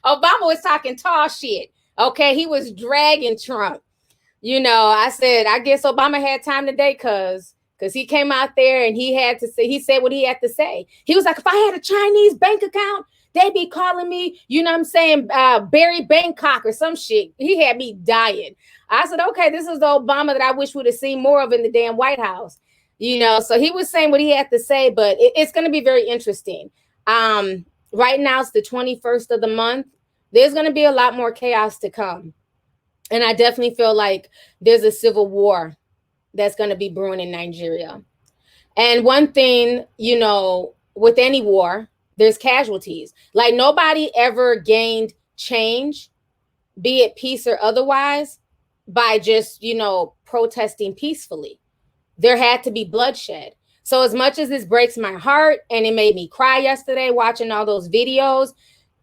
Obama was talking tall shit. Okay, he was dragging Trump. You know, I said, I guess Obama had time today because he came out there and he said what he had to say. He was like, if I had a Chinese bank account, they'd be calling me, you know what I'm saying, Barry Bangkok or some shit. He had me dying. I said, okay, this is the Obama that I wish would have seen more of in the damn White House. You know, so he was saying what he had to say, but it's going to be very interesting. Right now, it's the 21st of the month. There's going to be a lot more chaos to come. And I definitely feel like there's a civil war that's going to be brewing in Nigeria. And one thing, you know, with any war, there's casualties. Like nobody ever gained change, be it peace or otherwise, by just, you know, protesting peacefully. There had to be bloodshed. So as much as this breaks my heart and it made me cry yesterday watching all those videos,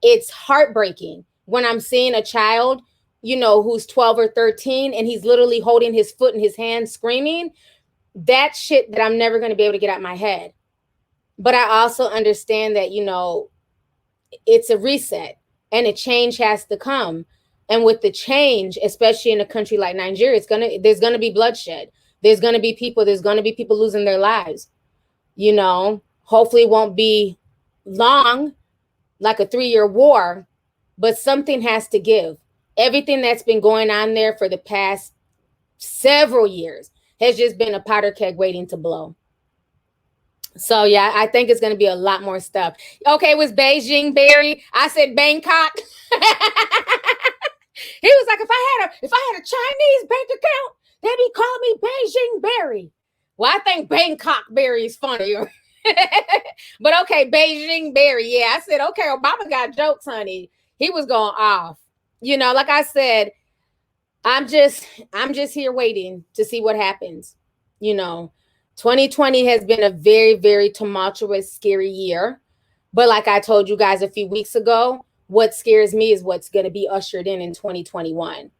it's heartbreaking when I'm seeing a child, you know, who's 12 or 13 and he's literally holding his foot in his hand screaming. That shit that I'm never going to be able to get out of my head. But I also understand that, you know, it's a reset and a change has to come. And with the change, especially in a country like Nigeria, there's going to be bloodshed. There's going to be people losing their lives. You know, hopefully it won't be long, like a 3-year war, but something has to give. Everything that's been going on there for the past several years has just been a powder keg waiting to blow. So, yeah, I think it's going to be a lot more stuff. Okay, it was Beijing Barry. I said Bangkok. He was like, if I had a Chinese bank account, they'd be calling me Beijing Barry. Well, I think Bangkok Barry is funnier. But okay, Beijing Barry. Yeah, I said, okay, Obama got jokes, honey. He was going off. You know, like I said, I'm just here waiting to see what happens. You know, 2020 has been a very, very tumultuous, scary year. But like I told you guys a few weeks ago, what scares me is what's going to be ushered in 2021.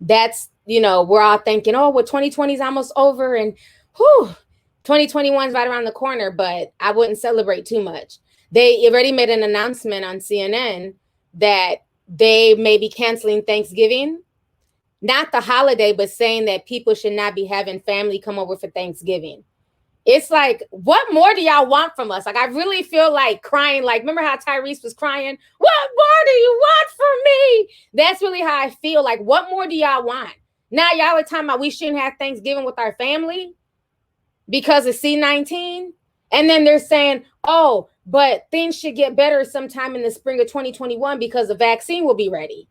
That's, you know, we're all thinking, oh, well, 2020 is almost over and 2021 is right around the corner, but I wouldn't celebrate too much. They already made an announcement on CNN that they may be canceling Thanksgiving, not the holiday, but saying that people should not be having family come over for Thanksgiving. It's like, what more do y'all want from us? Like, I really feel like crying. Like, remember how Tyrese was crying? What more do you want from me? That's really how I feel. Like, what more do y'all want? Now y'all are talking about we shouldn't have Thanksgiving with our family because of C-19. And then they're saying, oh, but things should get better sometime in the spring of 2021 because the vaccine will be ready.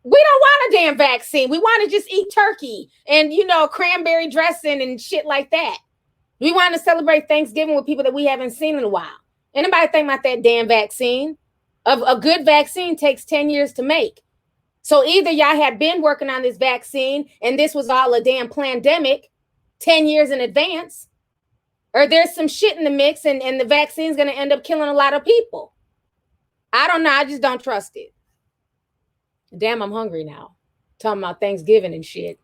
We don't want a damn vaccine. We want to just eat turkey and, you know, cranberry dressing and shit like that. We want to celebrate Thanksgiving with people that we haven't seen in a while. Anybody think about that damn vaccine? A good vaccine takes 10 years to make. So either y'all had been working on this vaccine and this was all a damn pandemic 10 years in advance, or there's some shit in the mix and the vaccine's going to end up killing a lot of people. I don't know. I just don't trust it. Damn, I'm hungry now. Talking about Thanksgiving and shit.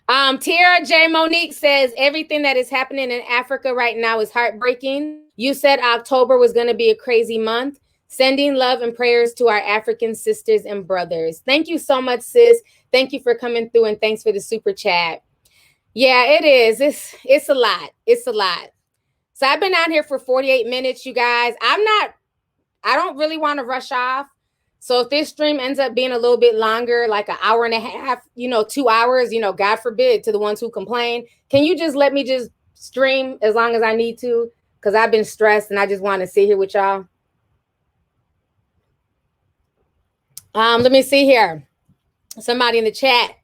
Tiara J. Monique says, everything that is happening in Africa right now is heartbreaking. You said October was going to be a crazy month. Sending love and prayers to our African sisters and brothers. Thank you so much, sis. Thank you for coming through and thanks for the super chat. Yeah, it is. It's a lot. It's a lot. So I've been out here for 48 minutes, you guys. I don't really want to rush off. So if this stream ends up being a little bit longer, like an hour and a half, 2 hours, God forbid, to the ones who complain, can you just let me just stream as long as I need to? Because I've been stressed and I just want to sit here with y'all. Let me see here. Somebody in the chat.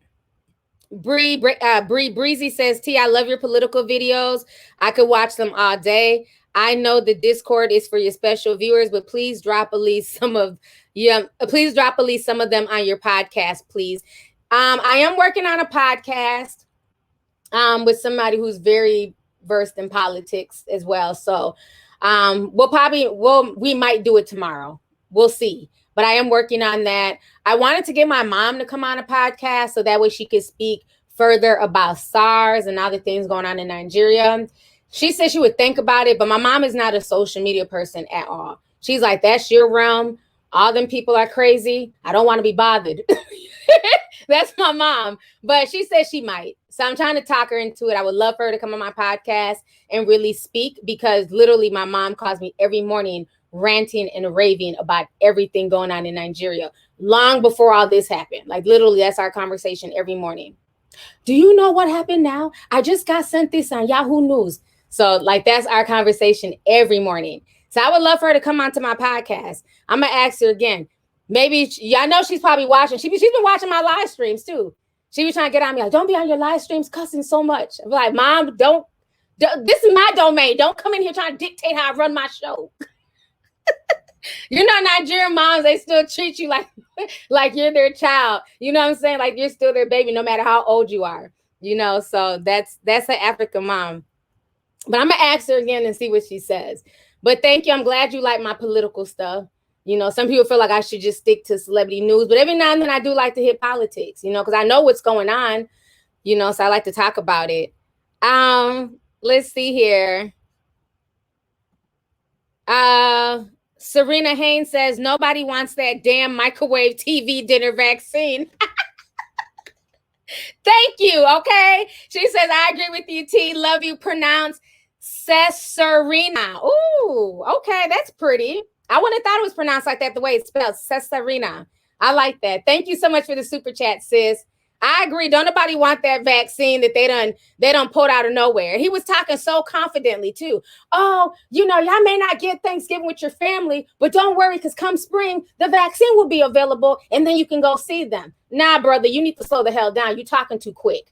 Bree Breezy says, T, I love your political videos. I could watch them all day. I know the Discord is for your special viewers, but please drop at least some of them on your podcast, please. I am working on a podcast with somebody who's very versed in politics as well. So We might do it tomorrow. We'll see. But I am working on that. I wanted to get my mom to come on a podcast so that way she could speak further about SARS and other things going on in Nigeria. She said she would think about it, but my mom is not a social media person at all. She's like, that's your realm. All them people are crazy. I don't want to be bothered. That's my mom. But she said she might. So I'm trying to talk her into it. I would love for her to come on my podcast and really speak, because literally my mom calls me every morning ranting and raving about everything going on in Nigeria long before all this happened. Like literally that's our conversation every morning. Do you know what happened now? I just got sent this on Yahoo News. So like that's our conversation every morning. So I would love for her to come onto my podcast. I'm going to ask her again. Maybe, I know she's probably watching. She's been watching my live streams too. She was trying to get on me like, don't be on your live streams cussing so much. I'm like, Mom, don't this is my domain. Don't come in here trying to dictate how I run my show. You know, Nigerian moms, they still treat you like you're their child. You know what I'm saying? Like you're still their baby, no matter how old you are. You know, so that's an African mom. But I'm going to ask her again and see what she says. But thank you. I'm glad you like my political stuff. You know, some people feel like I should just stick to celebrity news. But every now and then I do like to hit politics, you know, because I know what's going on, you know, so I like to talk about it. Let's see here. Serena Haynes says, nobody wants that damn microwave TV dinner vaccine. Thank you. Okay. She says, I agree with you, T. Love you. Pronounce Cesarina. Ooh, okay. That's pretty. I wouldn't have thought it was pronounced like that, the way it's spelled. Cesarina. I like that. Thank you so much for the super chat, sis. I agree. Don't nobody want that vaccine that they done pulled out of nowhere. He was talking so confidently too. Oh, you know, y'all may not get Thanksgiving with your family, but don't worry, because come spring, the vaccine will be available and then you can go see them. Nah, brother, you need to slow the hell down. You're talking too quick.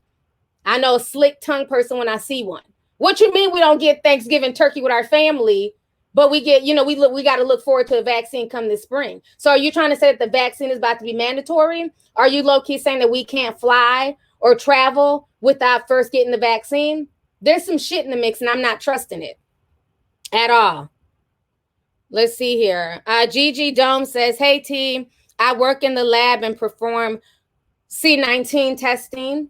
I know a slick tongue person when I see one. What you mean we don't get Thanksgiving turkey with our family, but we get, you know, we got to look forward to a vaccine come this spring. So are you trying to say that the vaccine is about to be mandatory? Are you low-key saying that we can't fly or travel without first getting the vaccine? There's some shit in the mix, and I'm not trusting it at all. Let's see here. Gigi Dome says, hey, T, I work in the lab and perform C19 testing.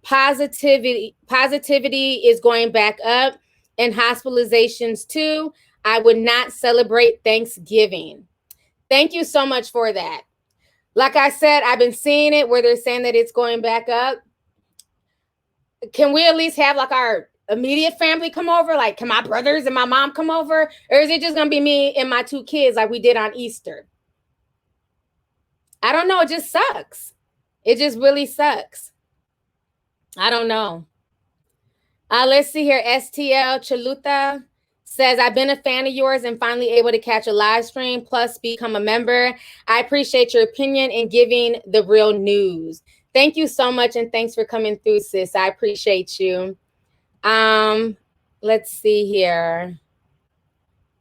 Positivity is going back up, and hospitalizations too. I would not celebrate Thanksgiving. Thank you so much for that. Like I said, I've been seeing it where they're saying that it's going back up. Can we at least have like our immediate family come over? Like, can my brothers and my mom come over? Or is it just going to be me and my two kids like we did on Easter? I don't know. It just sucks. It just really sucks. I don't know. Let's see here. STL Chaluta says, I've been a fan of yours and finally able to catch a live stream, plus become a member. I appreciate your opinion and giving the real news. Thank you so much, and thanks for coming through, sis. I appreciate you. Let's see here.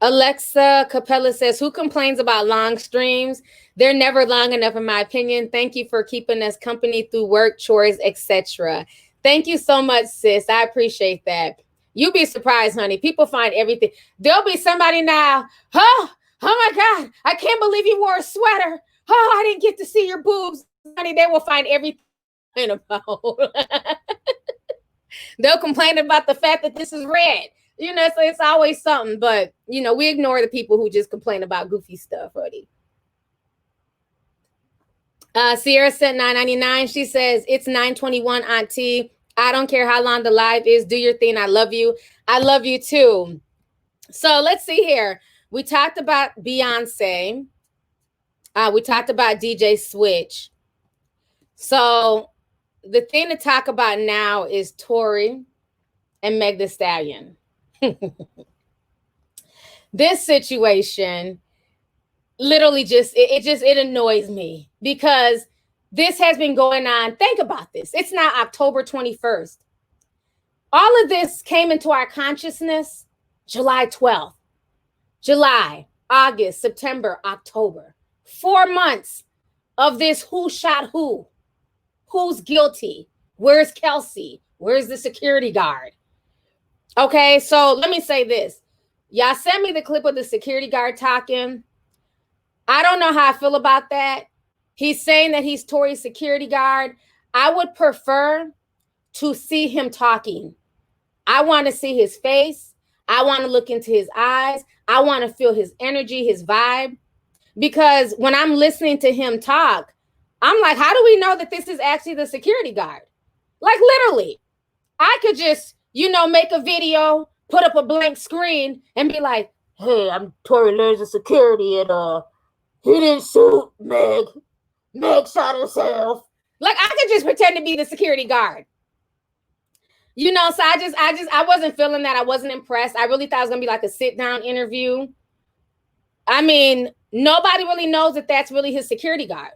Alexa Capella says, who complains about long streams? They're never long enough, in my opinion. Thank you for keeping us company through work, chores, etc. Thank you so much, sis. I appreciate that. You'll be surprised, honey. People find everything. There'll be somebody now. Oh my God. I can't believe you wore a sweater. Oh, I didn't get to see your boobs. Honey, they will find everything about. They'll complain about the fact that this is red. You know, so it's always something. But, you know, we ignore the people who just complain about goofy stuff, honey. Sierra sent $9.99. She says, it's 9:21, Auntie. I don't care how long the live is. Do your thing. I love you. I love you too. So let's see here. We talked about Beyonce. We talked about DJ Switch. So the thing to talk about now is Tory and Meg Thee Stallion. This situation literally it annoys me because this has been going on. Think about this. It's now October 21st. All of this came into our consciousness July 12th. July, August, September, October. 4 months of this who shot who? Who's guilty? Where's Kelsey? Where's the security guard? Okay, so let me say this. Y'all sent me the clip of the security guard talking. I don't know how I feel about that. He's saying that he's Tory's security guard. I would prefer to see him talking. I want to see his face. I want to look into his eyes. I want to feel his energy, his vibe. Because when I'm listening to him talk, I'm like, how do we know that this is actually the security guard? Like literally, I could just, make a video, put up a blank screen and be like, hey, I'm Tory Lanez and security and he didn't shoot Meg. Meg shot herself. Like I could just pretend to be the security guard. So I wasn't feeling that. I wasn't impressed. I really thought it was gonna be like a sit-down interview. I mean, nobody really knows that that's really his security guard.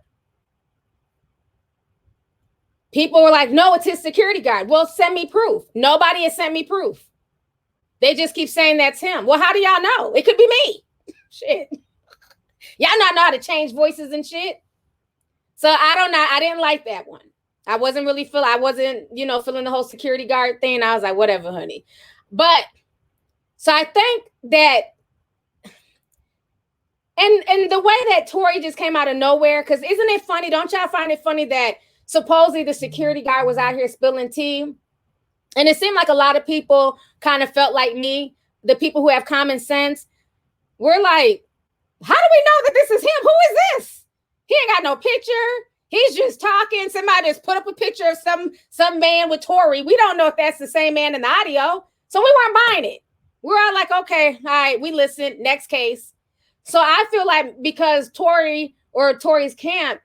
People were like, no, it's his security guard. Well, send me proof. Nobody has sent me proof. They just keep saying that's him. Well, how do y'all know? It could be me. Shit. Y'all not know how to change voices and shit. So I don't know. I didn't like that one. I wasn't feeling the whole security guard thing. I was like, whatever, honey. But so I think that, and the way that Tory just came out of nowhere, because isn't it funny? Don't y'all find it funny that supposedly the security guard was out here spilling tea? And it seemed like a lot of people kind of felt like me, the people who have common sense. We're like, how do we know that this is him? Who is this? He ain't got no picture. He's just talking. Somebody just put up a picture of some man with Tory. We don't know if that's the same man in the audio. So we weren't buying it. We're all like, okay, all right, we listened. Next case. So I feel like because Tory or Tory's camp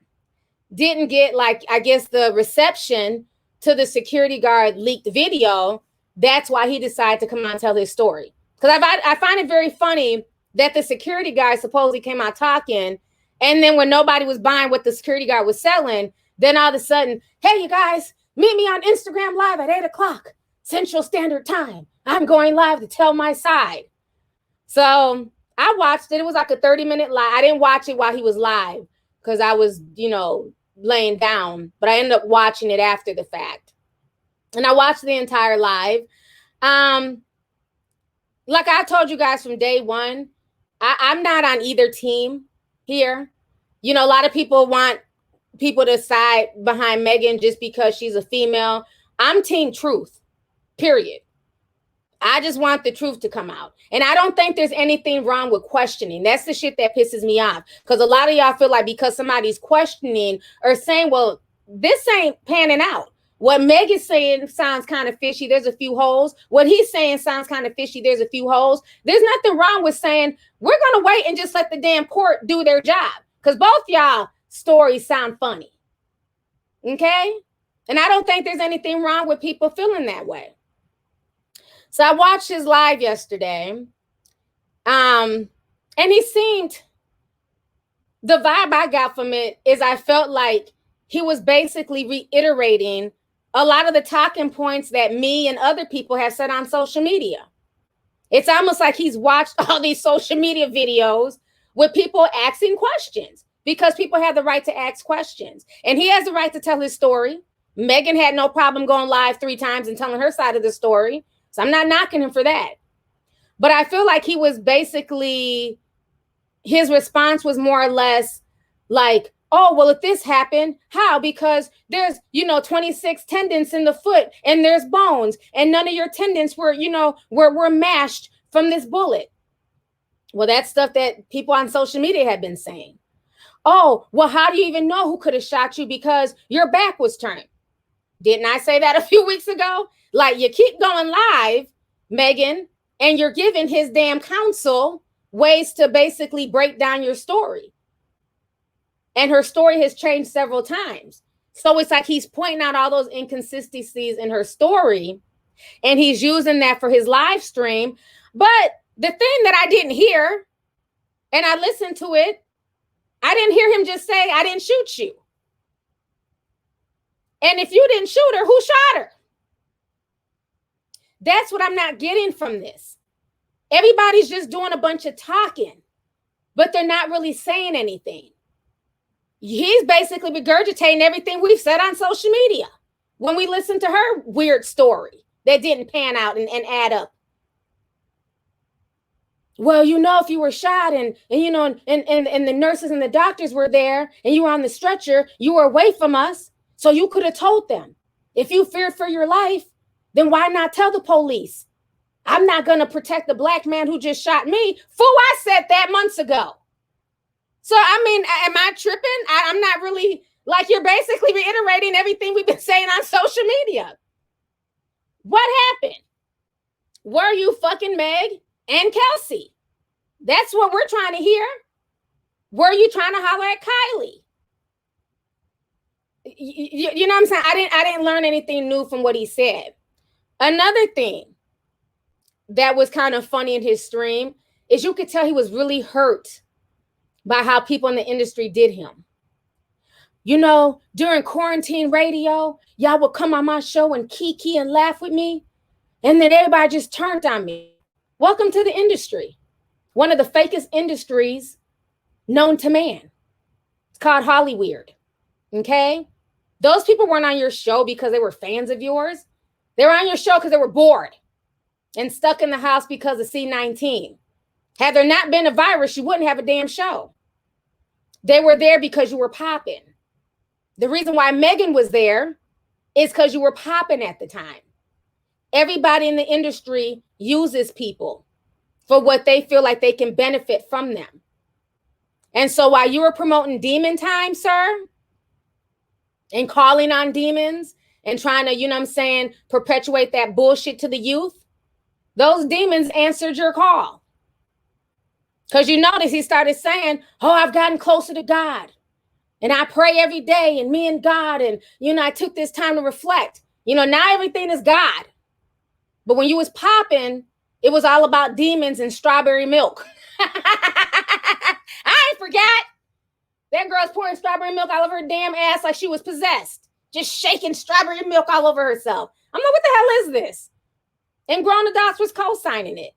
didn't get, like, I guess, the reception to the security guard leaked video, that's why he decided to come out and tell his story. Because I find it very funny that the security guard supposedly came out talking, and then when nobody was buying what the security guard was selling, then all of a sudden, hey, you guys, meet me on Instagram Live at 8:00 Central Standard Time. I'm going live to tell my side. So I watched it. It was like a 30-minute live. I didn't watch it while he was live because I was, laying down, but I ended up watching it after the fact. And I watched the entire live. Like I told you guys from day one, I'm not on either team here. A lot of people want people to side behind Megan just because she's a female. I'm team truth, period. I just want the truth to come out. And I don't think there's anything wrong with questioning. That's the shit that pisses me off. Because a lot of y'all feel like because somebody's questioning or saying, well, this ain't panning out. What Meg is saying sounds kind of fishy. There's a few holes. What he's saying sounds kind of fishy. There's a few holes. There's nothing wrong with saying, we're going to wait and just let the damn court do their job. Because both y'all stories sound funny. Okay? And I don't think there's anything wrong with people feeling that way. So I watched his live yesterday. And he seemed, the vibe I got from it is I felt like he was basically reiterating a lot of the talking points that me and other people have said on social media. It's almost like he's watched all these social media videos with people asking questions because people have the right to ask questions. And he has the right to tell his story. Megan had no problem going live 3 times and telling her side of the story. So I'm not knocking him for that. But I feel like he was basically, his response was more or less like, oh, well, if this happened, how? Because there's, 26 tendons in the foot and there's bones and none of your tendons were, were mashed from this bullet. Well, that's stuff that people on social media have been saying. Oh, well, how do you even know who could have shot you? Because your back was turned. Didn't I say that a few weeks ago? Like, you keep going live, Megan, and you're giving his damn counsel ways to basically break down your story. And her story has changed several times. So it's like he's pointing out all those inconsistencies in her story, and he's using that for his live stream. But the thing that I didn't hear, and I listened to it, I didn't hear him just say, I didn't shoot you. And if you didn't shoot her, who shot her? That's what I'm not getting from this. Everybody's just doing a bunch of talking, but they're not really saying anything. He's basically regurgitating everything we've said on social media when we listen to her weird story that didn't pan out and add up. Well, you know, if you were shot and you know, and the nurses and the doctors were there and you were on the stretcher, you were away from us. So you could have told them. If you feared for your life, then why not tell the police? I'm not going to protect the black man who just shot me. Fool, I said that months ago. So, I mean, am I tripping? I'm not really, like, you're basically reiterating everything we've been saying on social media. What happened? Were you fucking Meg and Kelsey? That's what we're trying to hear. Were you trying to holler at Kylie? You know what I'm saying? I didn't learn anything new from what he said. Another thing that was kind of funny in his stream is you could tell he was really hurt by how people in the industry did him. You know, during quarantine radio, y'all would come on my show and kiki and laugh with me. And then everybody just turned on me. Welcome to the industry. One of the fakest industries known to man. It's called Hollyweird. Okay? Those people weren't on your show because they were fans of yours. They were on your show because they were bored and stuck in the house because of C-19. Had there not been a virus, you wouldn't have a damn show. They were there because you were popping. The reason why Megan was there is because you were popping at the time. Everybody in the industry uses people for what they feel like they can benefit from them. And so while you were promoting demon time, sir, and calling on demons and trying to, you know what I'm saying, perpetuate that bullshit to the youth, those demons answered your call. Because you notice he started saying, oh, I've gotten closer to God. And I pray every day, and me and God, and, you know, I took this time to reflect. You know, now everything is God. But when you was popping, it was all about demons and strawberry milk. I ain't forgot. That girl's pouring strawberry milk all over her damn ass like she was possessed. Just shaking strawberry milk all over herself. I'm like, what the hell is this? And grown adults was co-signing it.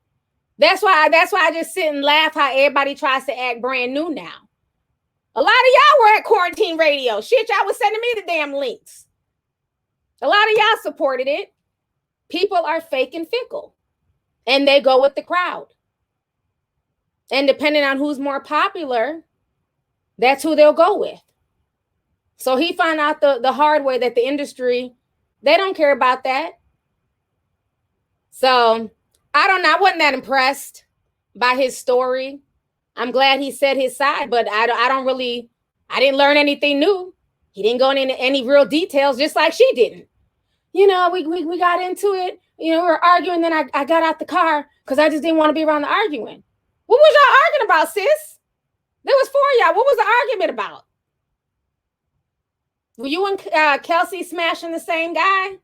That's why I just sit and laugh how everybody tries to act brand new now. A lot of y'all were at quarantine radio. Shit, y'all was sending me the damn links. A lot of y'all supported it. People are fake and fickle. And they go with the crowd. And depending on who's more popular, that's who they'll go with. So he found out the hard way that the industry, they don't care about that. So I don't know. I wasn't that impressed by his story. I'm glad he said his side, but I didn't learn anything new. He didn't go into any real details, just like she didn't. You know, we got into it. You know, we were arguing. Then I got out the car because I just didn't want to be around the arguing. What was y'all arguing about, sis? There was four of y'all. What was the argument about? Were you and Kelsey smashing the same guy?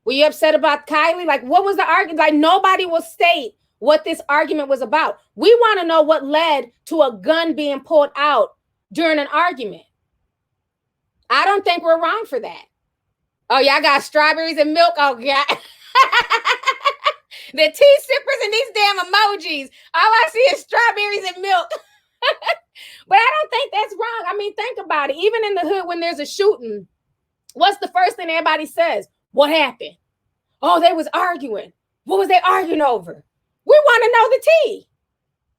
Were you upset about Kylie? Like, what was the argument? Like, nobody will state what this argument was about. We want to know what led to a gun being pulled out during an argument. I don't think we're wrong for that. Oh, y'all got strawberries and milk? Oh, God. The tea sippers and these damn emojis. All I see is strawberries and milk. But I don't think that's wrong. I mean, think about it. Even in the hood, when there's a shooting, what's the first thing everybody says? What happened? Oh, they was arguing. What was they arguing over? We want to know the tea.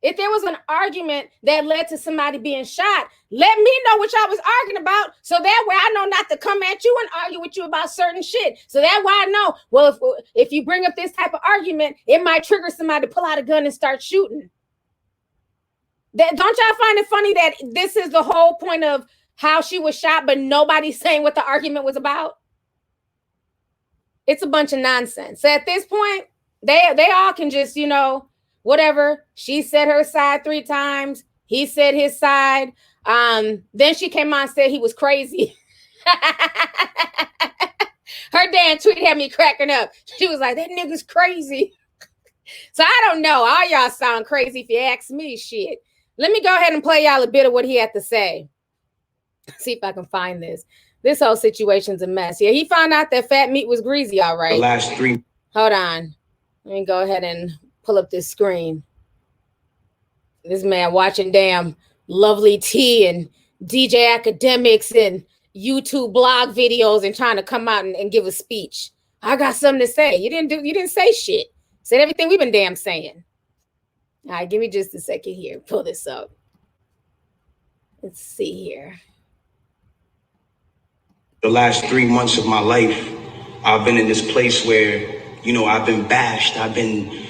If there was an argument that led to somebody being shot, let me know what y'all was arguing about, so that way I know not to come at you and argue with you about certain shit. So that way I know, well, if you bring up this type of argument, it might trigger somebody to pull out a gun and start shooting. Don't y'all find it funny that this is the whole point of how she was shot, but nobody's saying what the argument was about? It's a bunch of nonsense. So at this point, they all can just, you know, whatever. She said her side 3 times. He said his side. Then she came on and said he was crazy. Her damn tweet had me cracking up. She was like, that nigga's crazy. So I don't know. All y'all sound crazy if you ask me. Shit. Let me go ahead and play y'all a bit of what he had to say. See if I can find this. This whole situation's a mess. Yeah, he found out that fat meat was greasy, all right. The last 3. Hold on. Let me go ahead and pull up this screen. This man watching damn Lovely T and DJ Academics and YouTube blog videos and trying to come out and give a speech. I got something to say. You didn't say shit. Said everything we've been damn saying. All right, give me just a second here. Pull this up. Let's see here. The last 3 months of my life, I've been in this place where, you know, I've been bashed. I've been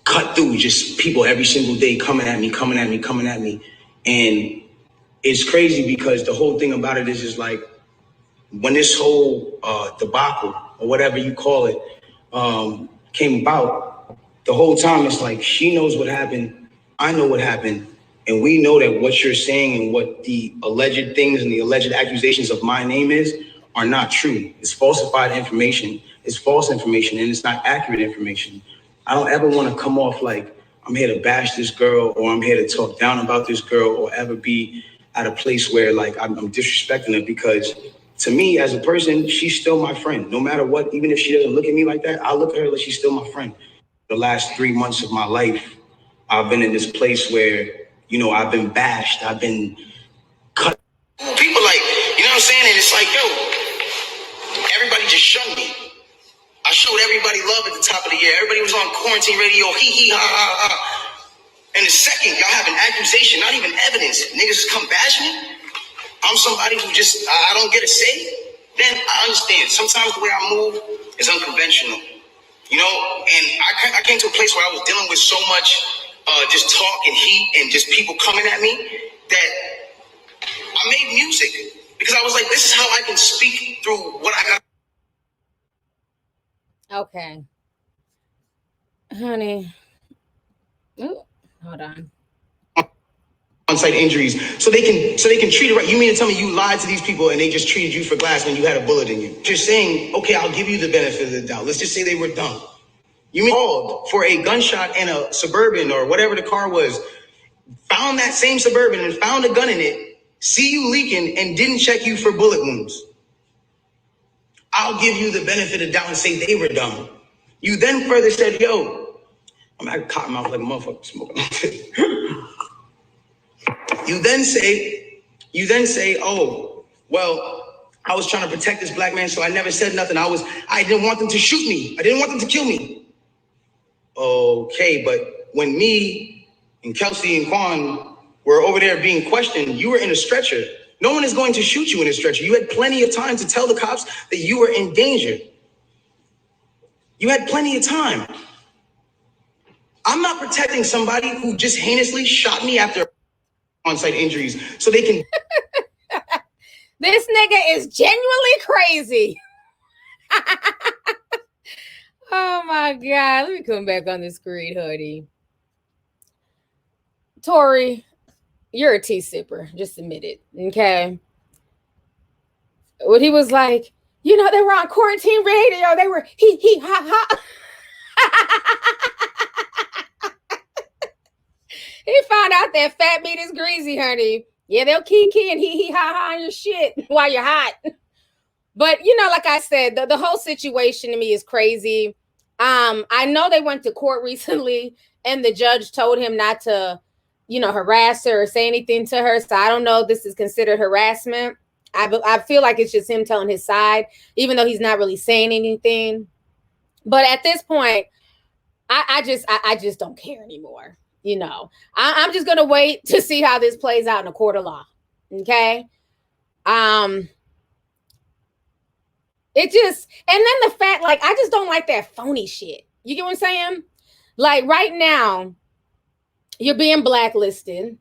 cut through, just people every single day coming at me. And it's crazy because the whole thing about it is like, when this whole debacle or whatever you call it came about, the whole time it's like she knows what happened, I know what happened, and we know that what you're saying and what the alleged things and the alleged accusations of my name is are not true. It's falsified information, it's false information, and it's not accurate information. I don't ever want to come off like I'm here to bash this girl or I'm here to talk down about this girl or ever be at a place where like I'm disrespecting her, because to me as a person, she's still my friend. No matter what, even if she doesn't look at me like that, I look at her like she's still my friend. The last 3 months of my life, I've been in this place where, you know, I've been bashed, I've been cut. People like, you know what I'm saying? And it's like, yo, everybody just showed me. I showed everybody love at the top of the year. Everybody was on quarantine radio, hee hee ha ha ha. And the second y'all have an accusation, not even evidence, niggas just come bash me. I'm somebody who just, I don't get a say. Then I understand. Sometimes the way I move is unconventional, you know? And I came to a place where I was dealing with so much just talk and heat and just people coming at me that I made music because I was like, this is how I can speak through what I got. Okay. Honey. Ooh, hold on. On-site injuries, so they can treat it right. You mean to tell me you lied to these people and they just treated you for glass when you had a bullet in you? Just saying, okay, I'll give you the benefit of the doubt. Let's just say they were dumb. You mean called for a gunshot in a Suburban or whatever the car was, found that same Suburban and found a gun in it, see you leaking and didn't check you for bullet wounds. I'll give you the benefit of the doubt and say they were dumb. You then further said, yo, I'm at cotton mouth like a motherfucker smoking. You then say, oh, well, I was trying to protect this black man, so I never said nothing. I didn't want them to shoot me. I didn't want them to kill me. Okay, but when me and Kelsey and Quan were over there being questioned, you were in a stretcher. No one is going to shoot you in a stretcher. You had plenty of time to tell the cops that you were in danger. You had plenty of time. I'm not protecting somebody who just heinously shot me after on-site injuries so they can. This nigga is genuinely crazy. Oh my God. Let me come back on the screen, honey. Tory, you're a tea sipper. Just admit it. Okay. When he was like, you know, they were on quarantine radio. They were he ha ha. He found out that fat meat is greasy, honey. Yeah, they'll key and he ha ha on your shit while you're hot. But, you know, like I said, the whole situation to me is crazy. I know they went to court recently and the judge told him not to, you know, harass her or say anything to her. So I don't know if this is considered harassment. I feel like it's just him telling his side, even though he's not really saying anything. But at this point, I just don't care anymore. You know, I'm just going to wait to see how this plays out in a court of law. Okay. It just, and then the fact, like, I just don't like that phony shit. You get what I'm saying? Like right now, you're being blacklisted.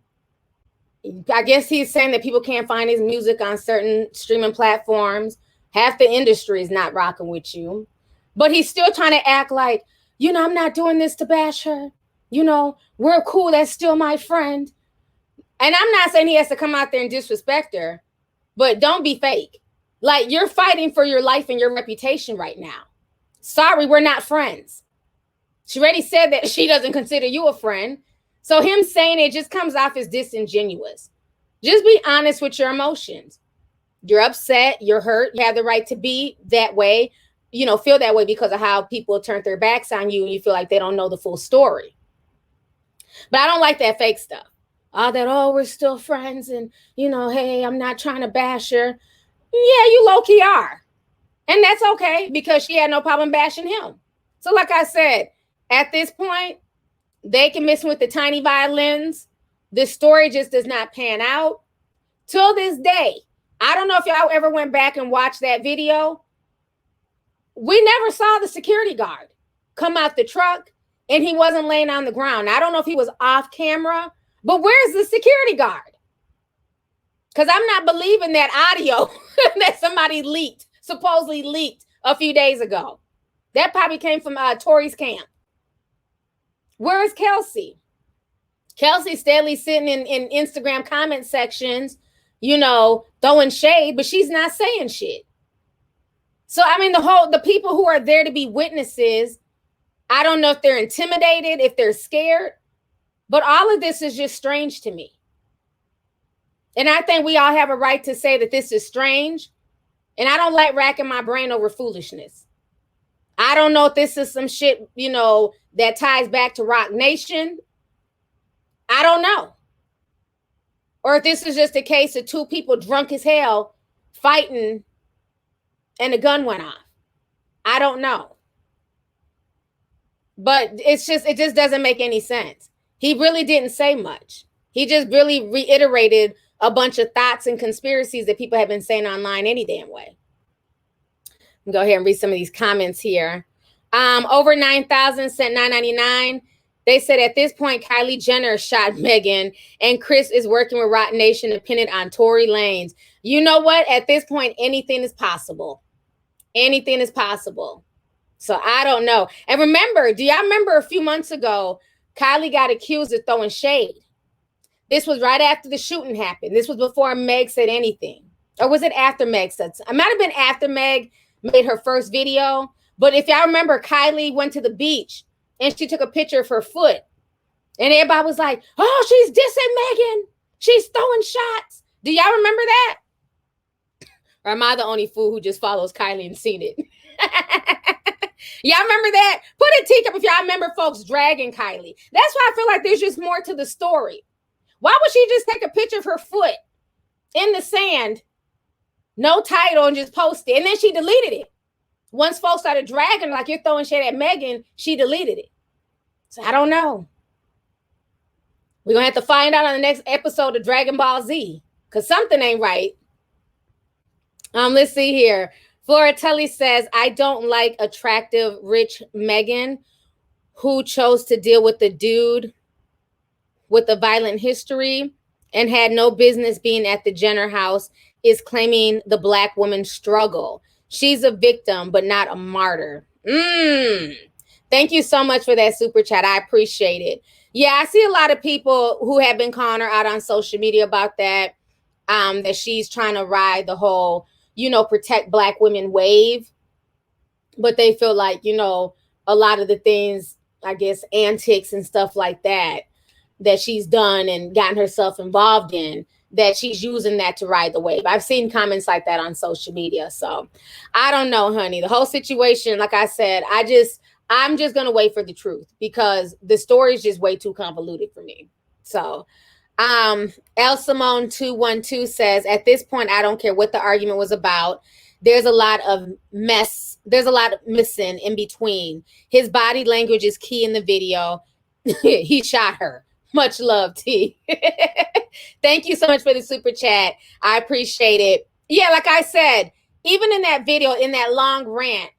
I guess he's saying that people can't find his music on certain streaming platforms. Half the industry is not rocking with you, but he's still trying to act like, you know, I'm not doing this to bash her. You know, we're cool. That's still my friend. And I'm not saying he has to come out there and disrespect her, but don't be fake. Like, you're fighting for your life and your reputation right now. Sorry, we're not friends. She already said that she doesn't consider you a friend. So him saying it just comes off as disingenuous. Just be honest with your emotions. You're upset, you're hurt, you have the right to be that way, you know, feel that way because of how people turned their backs on you and you feel like they don't know the full story. But I don't like that fake stuff. We're still friends and, you know, hey, I'm not trying to bash her. Yeah, you low-key are. And that's okay because she had no problem bashing him. So like I said, at this point, They can miss with the tiny violins. The story just does not pan out. Till this day, I don't know if y'all ever went back and watched that video. We never saw the security guard come out the truck and he wasn't laying on the ground. I don't know if he was off camera, but where's the security guard? Because I'm not believing that audio that somebody supposedly leaked a few days ago. That probably came from Tory's camp. Where is Kelsey? Kelsey's steadily sitting in Instagram comment sections, you know, throwing shade, but she's not saying shit. So, I mean, the people who are there to be witnesses, I don't know if they're intimidated, if they're scared, but all of this is just strange to me. And I think we all have a right to say that this is strange. And I don't like racking my brain over foolishness. I don't know if this is some shit, you know, that ties back to Rock Nation. I don't know. Or if this is just a case of two people drunk as hell fighting and a gun went off. I don't know. But it just doesn't make any sense. He really didn't say much. He just really reiterated a bunch of thoughts and conspiracies that people have been saying online any damn way. Go ahead and read some of these comments here. Over 9,000 sent $9.99. They said at this point, Kylie Jenner shot Megan and Chris is working with Rock Nation dependent on Tory Lanez. You know what? At this point, anything is possible. Anything is possible. So I don't know. And remember, do y'all remember a few months ago, Kylie got accused of throwing shade? This was right after the shooting happened. This was before Meg said anything. Or was it after Meg said something? It might have been after Meg made her first video. But if y'all remember, Kylie went to the beach and she took a picture of her foot. And everybody was like, oh, she's dissing Megan. She's throwing shots. Do y'all remember that? Or am I the only fool who just follows Kylie and seen it? Y'all remember that? Put a teacup if y'all remember folks dragging Kylie. That's why I feel like there's just more to the story. Why would she just take a picture of her foot in the sand, no title, and just post it? And then she deleted it. Once folks started dragging, like you're throwing shade at Megan, she deleted it. So I don't know. We're going to have to find out on the next episode of Dragon Ball Z because something ain't right. Let's see here. Floratelli says, I don't like attractive, rich Megan who chose to deal with the dude with a violent history and had no business being at the Jenner house is claiming the Black woman's struggle. She's a victim, but not a martyr. Thank you so much for that super chat. I appreciate it. Yeah, I see a lot of people who have been calling her out on social media about that, that she's trying to ride the whole, you know, protect Black women wave. But they feel like, you know, a lot of the things, I guess, antics and stuff like that she's done and gotten herself involved in, that she's using that to ride the wave. I've seen comments like that on social media. So I don't know, honey. The whole situation, like I said, I'm just going to wait for the truth because the story is just way too convoluted for me. So El Simone 212 says, at this point, I don't care what the argument was about. There's a lot of mess. There's a lot of missing in between. His body language is key in the video. He shot her. Much love, T. Thank you so much for the super chat. I appreciate it. Yeah, like I said, even in that video, in that long rant,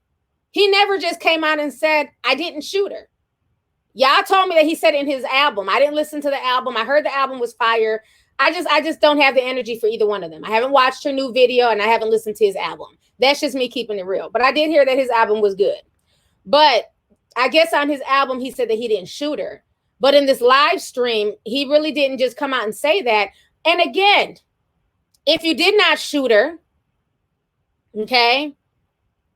he never just came out and said, I didn't shoot her. Y'all told me that he said it in his album. I didn't listen to the album. I heard the album was fire. I just don't have the energy for either one of them. I haven't watched her new video and I haven't listened to his album. That's just me keeping it real. But I did hear that his album was good. But I guess on his album, he said that he didn't shoot her. But in this live stream, he really didn't just come out and say that. And again, if you did not shoot her, okay,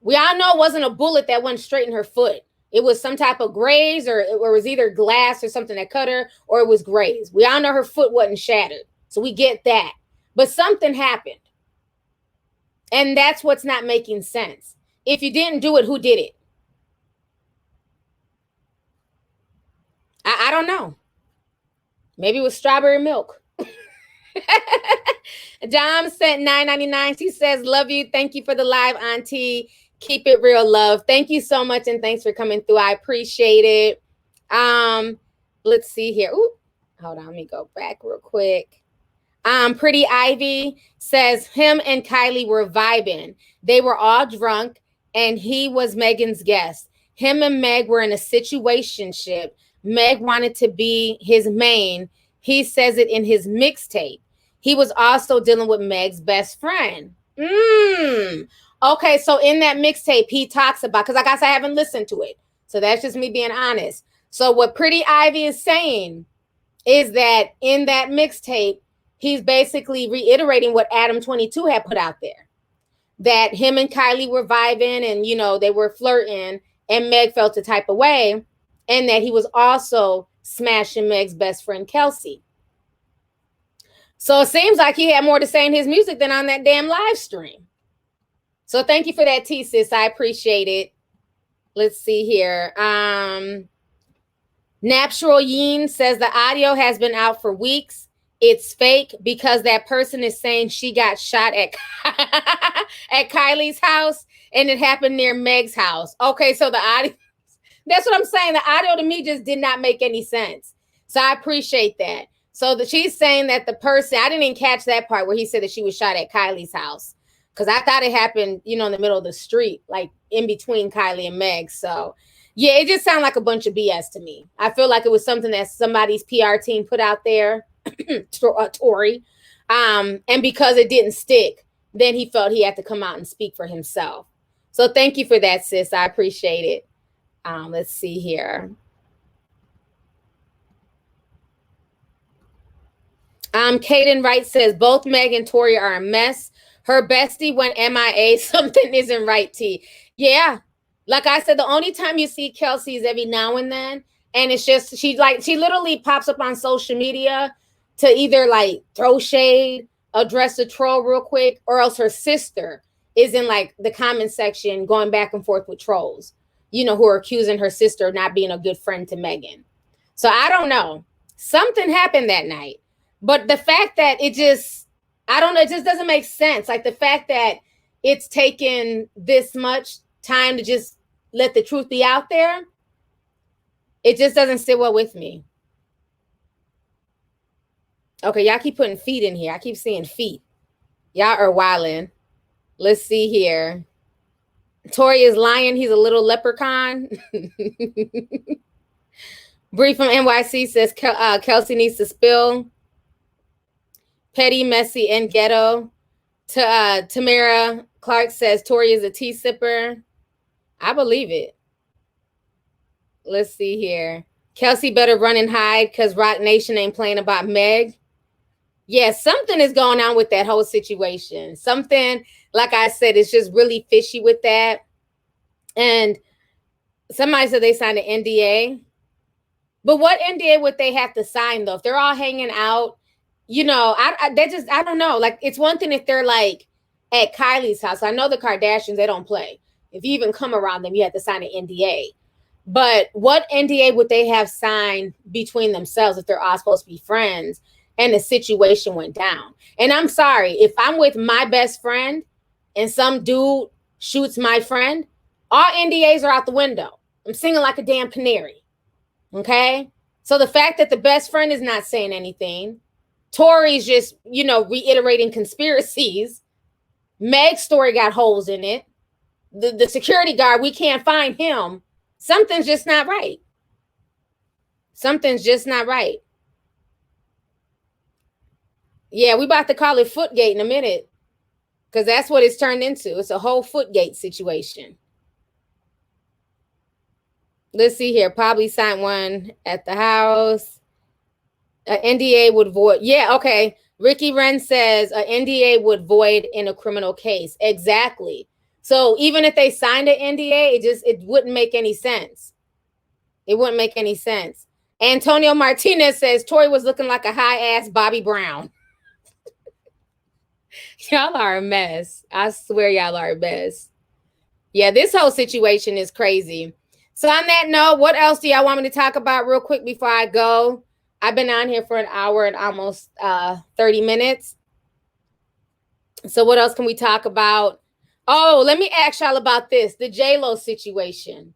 we all know it wasn't a bullet that went straight in her foot. It was some type of graze or it was either glass or something that cut her or it was graze. We all know her foot wasn't shattered. So we get that. But something happened. And that's what's not making sense. If you didn't do it, who did it? I don't know. Maybe it was strawberry milk. Dom sent $9.99. She says, love you. Thank you for the live, Auntie. Keep it real, love. Thank you so much. And thanks for coming through. I appreciate it. let's see here. Ooh, hold on, let me go back real quick. Pretty Ivy says him and Kylie were vibing. They were all drunk and he was Megan's guest. Him and Meg were in a situationship. Meg wanted to be his main. He says it in his mixtape. He was also dealing with Meg's best friend. Okay, so in that mixtape, he talks about, because like I said, I haven't listened to it. So that's just me being honest. So what Pretty Ivy is saying is that in that mixtape, he's basically reiterating what Adam 22 had put out there. That him and Kylie were vibing and, you know, they were flirting and Meg felt a type of way. And that he was also smashing Meg's best friend, Kelsey. So it seems like he had more to say in his music than on that damn live stream. So thank you for that, T, sis. I appreciate it. Let's see here. Natural Yeen says the audio has been out for weeks. It's fake because that person is saying she got shot at at Kylie's house and it happened near Meg's house. Okay, so the audio, that's what I'm saying. The audio to me just did not make any sense. So I appreciate that. So she's saying that the person, I didn't even catch that part where he said that she was shot at Kylie's house. Because I thought it happened, you know, in the middle of the street, like in between Kylie and Meg. So, yeah, it just sounded like a bunch of BS to me. I feel like it was something that somebody's PR team put out there, Tory. And because it didn't stick, then he felt he had to come out and speak for himself. So thank you for that, sis. I appreciate it. Let's see here. Kaden Wright says both Meg and Tory are a mess. Her bestie went MIA. Something isn't right, T. Yeah. Like I said, the only time you see Kelsey is every now and then. And it's just, she literally pops up on social media to either like throw shade, address a troll real quick, or else her sister is in like the comment section going back and forth with trolls, you know, who are accusing her sister of not being a good friend to Megan. So I don't know. Something happened that night. But the fact that it just, I don't know, it just doesn't make sense. Like the fact that it's taken this much time to just let the truth be out there, it just doesn't sit well with me. Okay, y'all keep putting feet in here. I keep seeing feet. Y'all are wilding. Let's see here. Tory is lying. He's a little leprechaun. Bree from NYC says Kelsey needs to spill. Petty, messy, and ghetto. Tamara Clark says Tory is a tea sipper. I believe it. Let's see here. Kelsey better run and hide because Rock Nation ain't playing about Meg. Yeah, something is going on with that whole situation. Something, like I said, it's just really fishy with that. And somebody said they signed an NDA. But what NDA would they have to sign, though? If they're all hanging out, you know, I don't know. Like, it's one thing if they're like at Kylie's house. I know the Kardashians, they don't play. If you even come around them, you have to sign an NDA. But what NDA would they have signed between themselves if they're all supposed to be friends and the situation went down? And I'm sorry, if I'm with my best friend and some dude shoots my friend, all NDAs are out the window. I'm singing like a damn canary. Okay? So the fact that the best friend is not saying anything, Tory's just, you know, reiterating conspiracies. Meg's story got holes in it. The security guard, we can't find him. Something's just not right. Something's just not right. Yeah, we about to call it Footgate in a minute because that's what it's turned into. It's a whole Footgate situation. Let's see here. Probably signed one at the house. An NDA would void. Yeah, okay. Ricky Wren says an NDA would void in a criminal case. Exactly. So even if they signed an NDA, it wouldn't make any sense. It wouldn't make any sense. Antonio Martinez says Tory was looking like a high-ass Bobby Brown. Y'all are a mess. I swear y'all are a mess. Yeah, this whole situation is crazy. So on that note, what else do y'all want me to talk about real quick before I go? I've been on here for an hour and almost 30 minutes. So what else can we talk about? Oh, let me ask y'all about this, the J-Lo situation.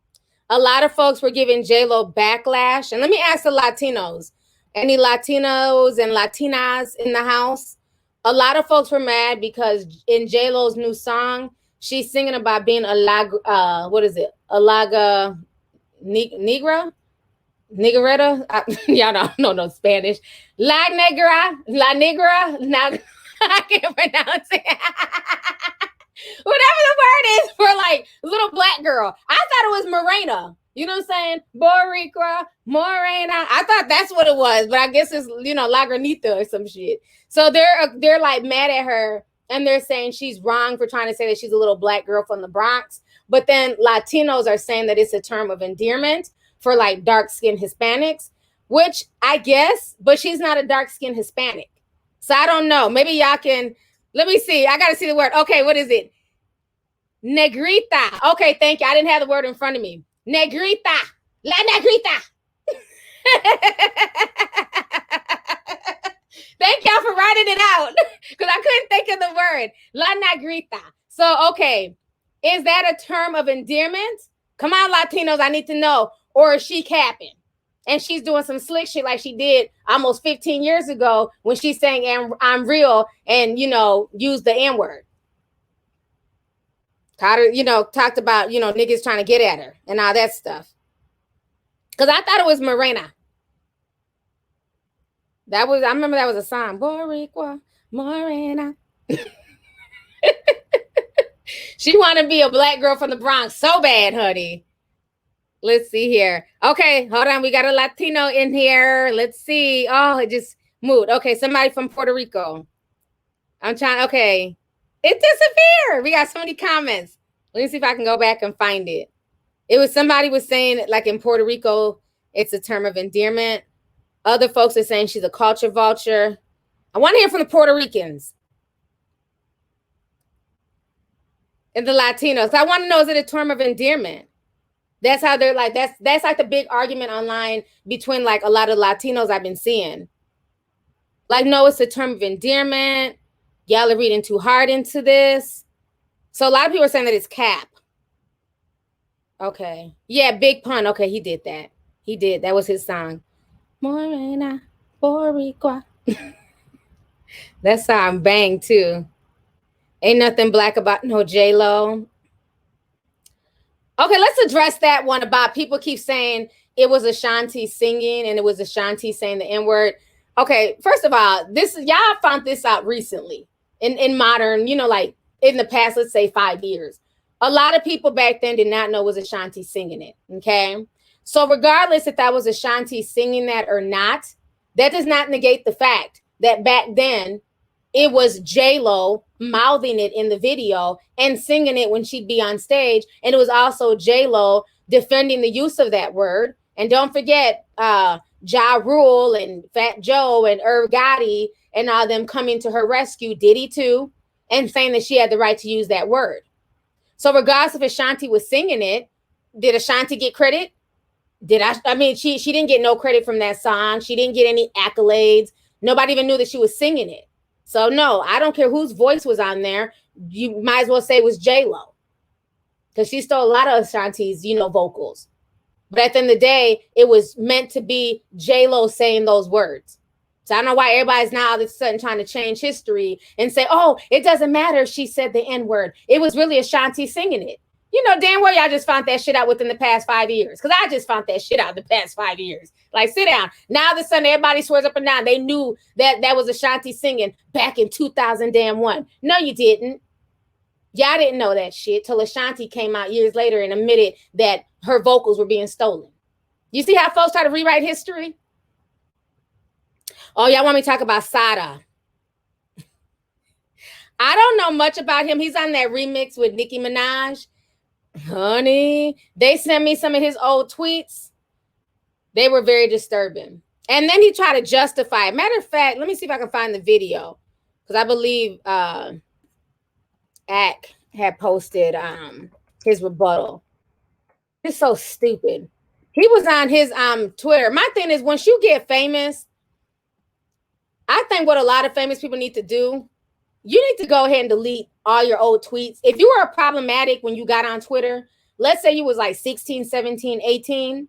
a lot of folks were giving J-Lo backlash. And let me ask the Latinos, any Latinos and Latinas in the house? A lot of folks were mad because in J-Lo's new song, she's singing about being a laga negra? Negretta? Y'all don't know no Spanish. La negra. Now, I can't pronounce it. Whatever the word is for like little black girl. I thought it was Morena. You know what I'm saying? Boricua, Morena. I thought that's what it was, but I guess it's, La Granita or some shit. So they're like mad at her, and they're saying she's wrong for trying to say that she's a little black girl from the Bronx. But then Latinos are saying that it's a term of endearment for like dark-skinned Hispanics, which I guess, but she's not a dark-skinned Hispanic. So I don't know. Maybe y'all can, let me see. I got to see the word. Okay, what is it? Negrita. Okay, thank you. I didn't have the word in front of me. Negrita. La negrita. Thank y'all for writing it out because I couldn't think of the word. La negrita. So, okay. Is that a term of endearment? Come on, Latinos. I need to know. Or is she capping? And she's doing some slick shit like she did almost 15 years ago when she's saying I'm real and, used the N-word. Carter, talked about, niggas trying to get at her and all that stuff. Because I thought it was Morena. I remember that was a song. Boricua, Morena. She want to be a black girl from the Bronx so bad, honey. Let's see here. Okay, hold on. We got a Latino in here. Let's see. Oh, it just moved. Okay, somebody from Puerto Rico. Okay. It disappeared. We got so many comments. Let me see if I can go back and find it. It was somebody was saying, like in Puerto Rico, it's a term of endearment. Other folks are saying she's a culture vulture. I want to hear from the Puerto Ricans and the Latinos. I want to know, is it a term of endearment? That's how they're like, that's like the big argument online between like a lot of Latinos I've been seeing. Like, no, it's a term of endearment. Y'all are reading too hard into this. So a lot of people are saying that it's cap. Okay. Yeah, Big Pun. Okay, he did that. He did. That was his song. Morena, Boricua. That song bang too. Ain't nothing black about no J-Lo. Okay, let's address that one about people keep saying it was Ashanti singing and it was Ashanti saying the N-word. Okay, first of all, y'all found this out recently in modern, like in the past, let's say 5 years. A lot of people back then did not know it was Ashanti singing it, okay? So regardless if that was Ashanti singing that or not, that does not negate the fact that back then it was J-Lo mouthing it in the video and singing it when she'd be on stage. And it was also J-Lo defending the use of that word. And don't forget Ja Rule and Fat Joe and Irv Gotti and all them coming to her rescue, Diddy too, and saying that she had the right to use that word. So regardless if Ashanti was singing it, did Ashanti get credit? She didn't get no credit from that song. She didn't get any accolades. Nobody even knew that she was singing it. So no, I don't care whose voice was on there. You might as well say it was J-Lo, because she stole a lot of Ashanti's, vocals. But at the end of the day, it was meant to be J-Lo saying those words. So I don't know why everybody's now all of a sudden trying to change history and say, oh, it doesn't matter if she said the N-word. It was really Ashanti singing it. Damn well y'all just found that shit out within the past 5 years. Because I just found that shit out the past 5 years. Like, sit down. Now all of a sudden everybody swears up and down. They knew that was Ashanti singing back in 2001. No, you didn't. Y'all didn't know that shit till Ashanti came out years later and admitted that her vocals were being stolen. You see how folks try to rewrite history? Oh, y'all want me to talk about Sada? I don't know much about him. He's on that remix with Nicki Minaj. Honey, they sent me some of his old tweets. They were very disturbing. And then he tried to justify it. Matter of fact, let me see if I can find the video, because I believe Ak had posted his rebuttal. It's so stupid. He was on his Twitter. My thing is, once you get famous, I think what a lot of famous people need to do, you need to go ahead and delete all your old tweets. If you were problematic when you got on Twitter, let's say you was like 16, 17, 18,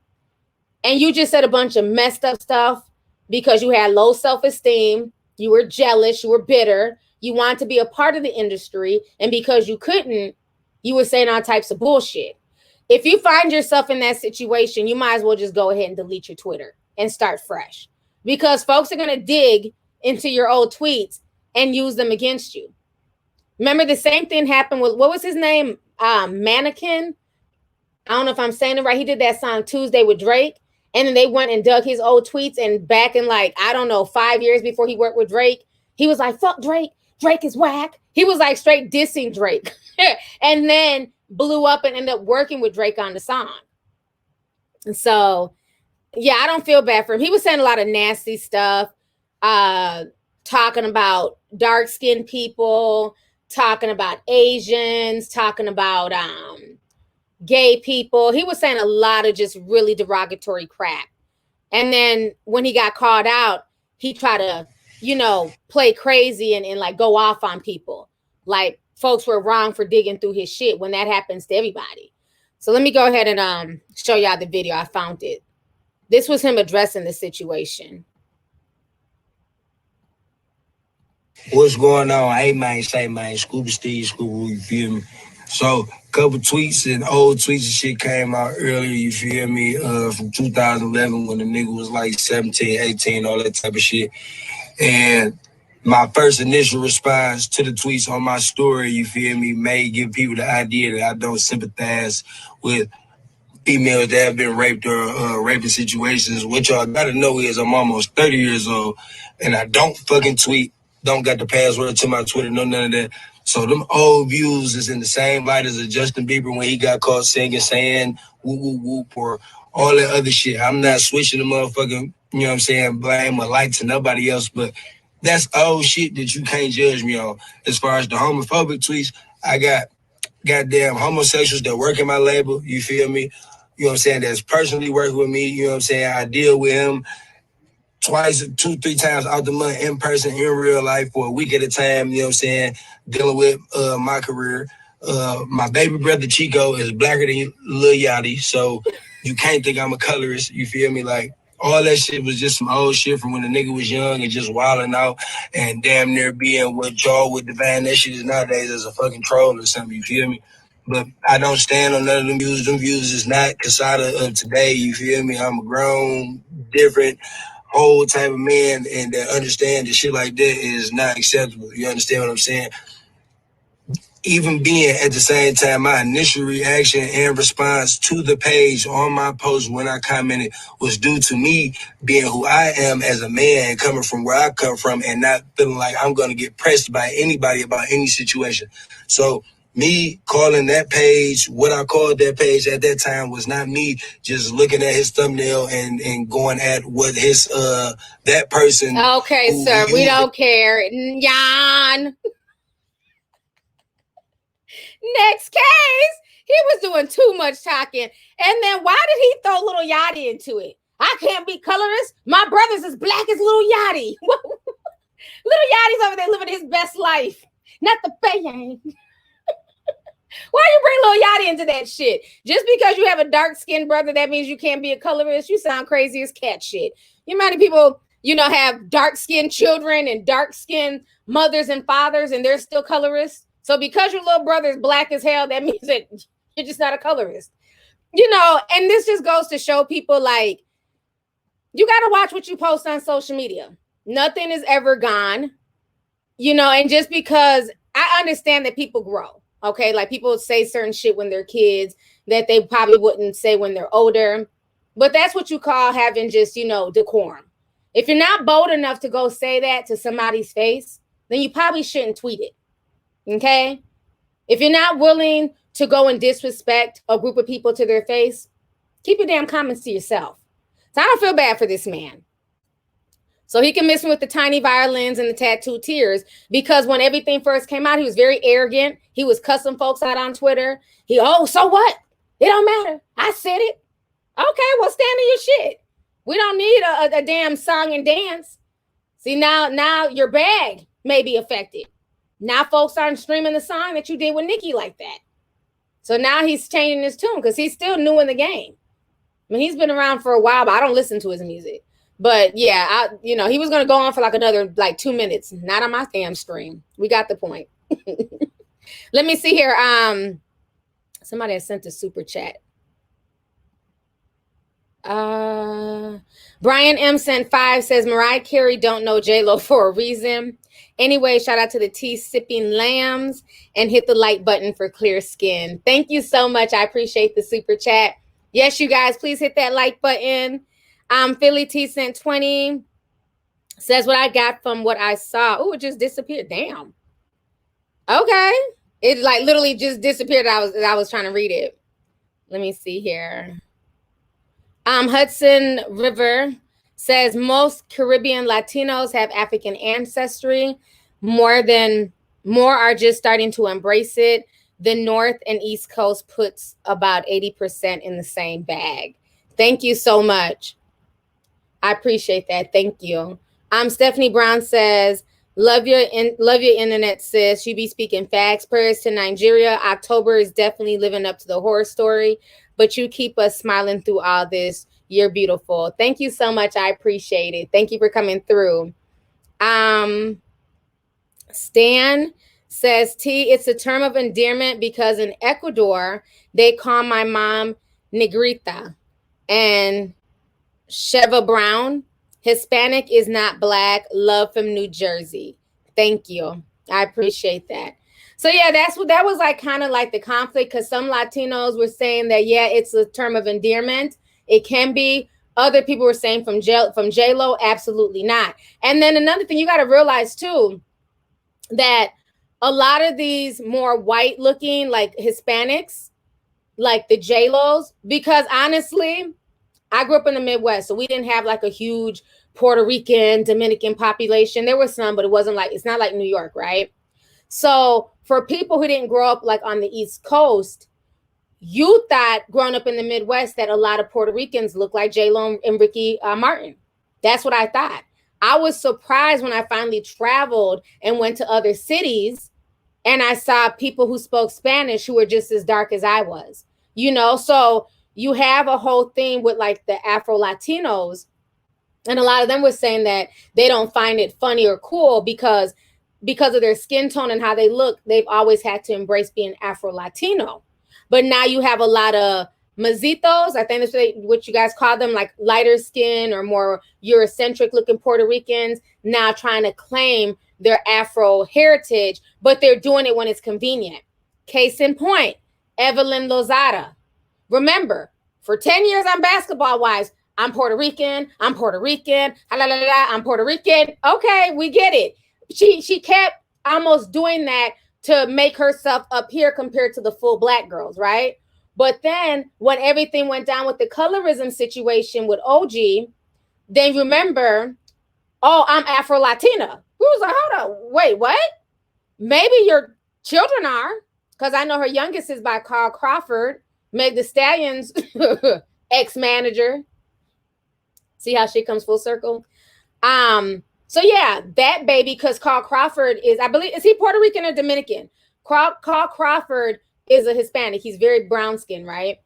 and you just said a bunch of messed up stuff because you had low self-esteem, you were jealous, you were bitter, you wanted to be a part of the industry, and because you couldn't, you were saying all types of bullshit. If you find yourself in that situation, you might as well just go ahead and delete your Twitter and start fresh, because folks are going to dig into your old tweets and use them against you. Remember, the same thing happened with, what was his name? Mannequin. I don't know if I'm saying it right. He did that song Tuesday with Drake. And then they went and dug his old tweets. And back in like, I don't know, 5 years before he worked with Drake, he was like, fuck Drake. Drake is whack. He was like straight dissing Drake. And then blew up and ended up working with Drake on the song. And so, yeah, I don't feel bad for him. He was saying a lot of nasty stuff, talking about dark-skinned people, talking about Asians, talking about gay people. He was saying a lot of just really derogatory crap. And then when he got called out, he tried to, you know, play crazy and like go off on people. Like folks were wrong for digging through his shit when that happens to everybody. So let me go ahead and show y'all the video. I found it. This was him addressing the situation. What's going on? Hey, man, say, man, Scuba Steve, Scuba, you feel me? So, couple tweets and old tweets and shit came out earlier, you feel me, from 2011 when the nigga was like 17, 18, all that type of shit. And my first initial response to the tweets on my story, you feel me, may give people the idea that I don't sympathize with females that have been raped or raping situations. What y'all gotta know is I'm almost 30 years old and I don't fucking tweet, don't got the password to my Twitter, no none of that. So them old views is in the same light as a Justin Bieber when he got caught singing, saying whoop whoop whoop or all that other shit. I'm not switching the motherfucking, you know what I'm saying, blame or light to nobody else, but that's old shit that you can't judge me on. As far as the homophobic tweets, I got goddamn homosexuals that work in my label, you feel me? You know what I'm saying, that's personally working with me, you know what I'm saying? I deal with him twice, 2-3 times out the month in person, in real life for a week at a time, you know what I'm saying, dealing with my career. My baby brother Chico is blacker than Lil Yachty, so you can't think I'm a colorist, you feel me? Like, all that shit was just some old shit from when the nigga was young and just wilding out and damn near being with y'all with Divine. That shit is nowadays as a fucking troll or something, you feel me? But I don't stand on none of them views. Them views is not Sada of today, you feel me? I'm a grown, different, whole type of man and that understand that shit like that is not acceptable. You understand what I'm saying? Even being at the same time, my initial reaction and response to the page on my post when I commented was due to me being who I am as a man, coming from where I come from and not feeling like I'm going to get pressed by anybody about any situation. So me calling that page what I called that page at that time was not me just looking at his thumbnail and going at what his that person. Okay, sir, we don't care. Jan. Next case, he was doing too much talking. And then why did he throw Lil Yachty into it? I can't be colorist. My brother's as black as Lil Yachty. Lil Yachty's over there living his best life. Not the fame. Why you bring Lil Yachty into that shit? Just because you have a dark-skinned brother, that means you can't be a colorist? You sound crazy as cat shit. You know how many people, you know, have dark-skinned children and dark-skinned mothers and fathers, and they're still colorists? So because your little brother is black as hell, that means that you're just not a colorist. You know, and this just goes to show people, like, you got to watch what you post on social media. Nothing is ever gone, you know, and just because I understand that people grow, okay? Like, people say certain shit when they're kids that they probably wouldn't say when they're older. But that's what you call having just, you know, decorum. If you're not bold enough to go say that to somebody's face, then you probably shouldn't tweet it. Okay? If you're not willing to go and disrespect a group of people to their face, keep your damn comments to yourself. So I don't feel bad for this man. So he can miss me with the tiny violins and the tattooed tears, because when everything first came out, he was very arrogant. He was cussing folks out on Twitter. So what? It don't matter. I said it. Okay, well, stand in your shit. We don't need a damn song and dance. See, now your bag may be affected. Now folks aren't streaming the song that you did with Nicki like that. So now he's changing his tune because he's still new in the game. I mean, he's been around for a while, but I don't listen to his music. But yeah, he was going to go on for like another 2 minutes. Not on my damn stream. We got the point. Let me see here. Somebody has sent a super chat. Brian M sent 5, says Mariah Carey don't know J-Lo for a reason. Anyway, shout out to the tea sipping lambs and hit the like button for clear skin. Thank you so much. I appreciate the super chat. Yes, you guys, please hit that like button. Philly T sent 20, says what I got from what I saw. Oh, it just disappeared. Damn. Okay. It like literally just disappeared. I was trying to read it. Let me see here. Hudson River says most Caribbean Latinos have African ancestry. More are just starting to embrace it. The North and East Coast puts about 80% in the same bag. Thank you so much. I appreciate that. Thank you. Stephanie Brown says, love your internet, sis. You be speaking facts. Prayers to Nigeria. October is definitely living up to the horror story, but you keep us smiling through all this. You're beautiful. Thank you so much. I appreciate it. Thank you for coming through. Stan says, T, it's a term of endearment because in Ecuador, they call my mom Negrita and Sheva Brown. Hispanic is not black. Love from New Jersey. Thank you. I appreciate that. So yeah, that was like kind of like the conflict because some Latinos were saying that, yeah, it's a term of endearment. It can be. Other people were saying from J-Lo, absolutely not. And then another thing you got to realize too, that a lot of these more white looking like Hispanics, like the J-Los, because honestly, I grew up in the Midwest, so we didn't have like a huge Puerto Rican, Dominican population. There was some, but it's not like New York, right? So for people who didn't grow up like on the East Coast, you thought growing up in the Midwest that a lot of Puerto Ricans look like J-Lo and Ricky Martin. That's what I thought. I was surprised when I finally traveled and went to other cities and I saw people who spoke Spanish who were just as dark as I was, so you have a whole thing with like the Afro-Latinos. And a lot of them were saying that they don't find it funny or cool because of their skin tone and how they look. They've always had to embrace being Afro-Latino. But now you have a lot of mazitos, I think that's what you guys call them, like lighter skin or more Eurocentric looking Puerto Ricans, now trying to claim their Afro heritage, but they're doing it when it's convenient. Case in point, Evelyn Lozada. Remember, for 10 years on Basketball Wives, I'm Puerto Rican, I'm Puerto Rican, I'm Puerto Rican. Okay, we get it. She kept almost doing that to make herself up here compared to the full black girls, right? But then when everything went down with the colorism situation with OG, then remember, oh, I'm Afro-Latina. We was like, hold on, wait, what? Maybe your children are, because I know her youngest is by Carl Crawford, Meg the Stallion's ex-manager. See how she comes full circle? So yeah, that baby, because Carl Crawford is, I believe, is he Puerto Rican or Dominican? Carl Crawford is a Hispanic. He's very brown skin, right?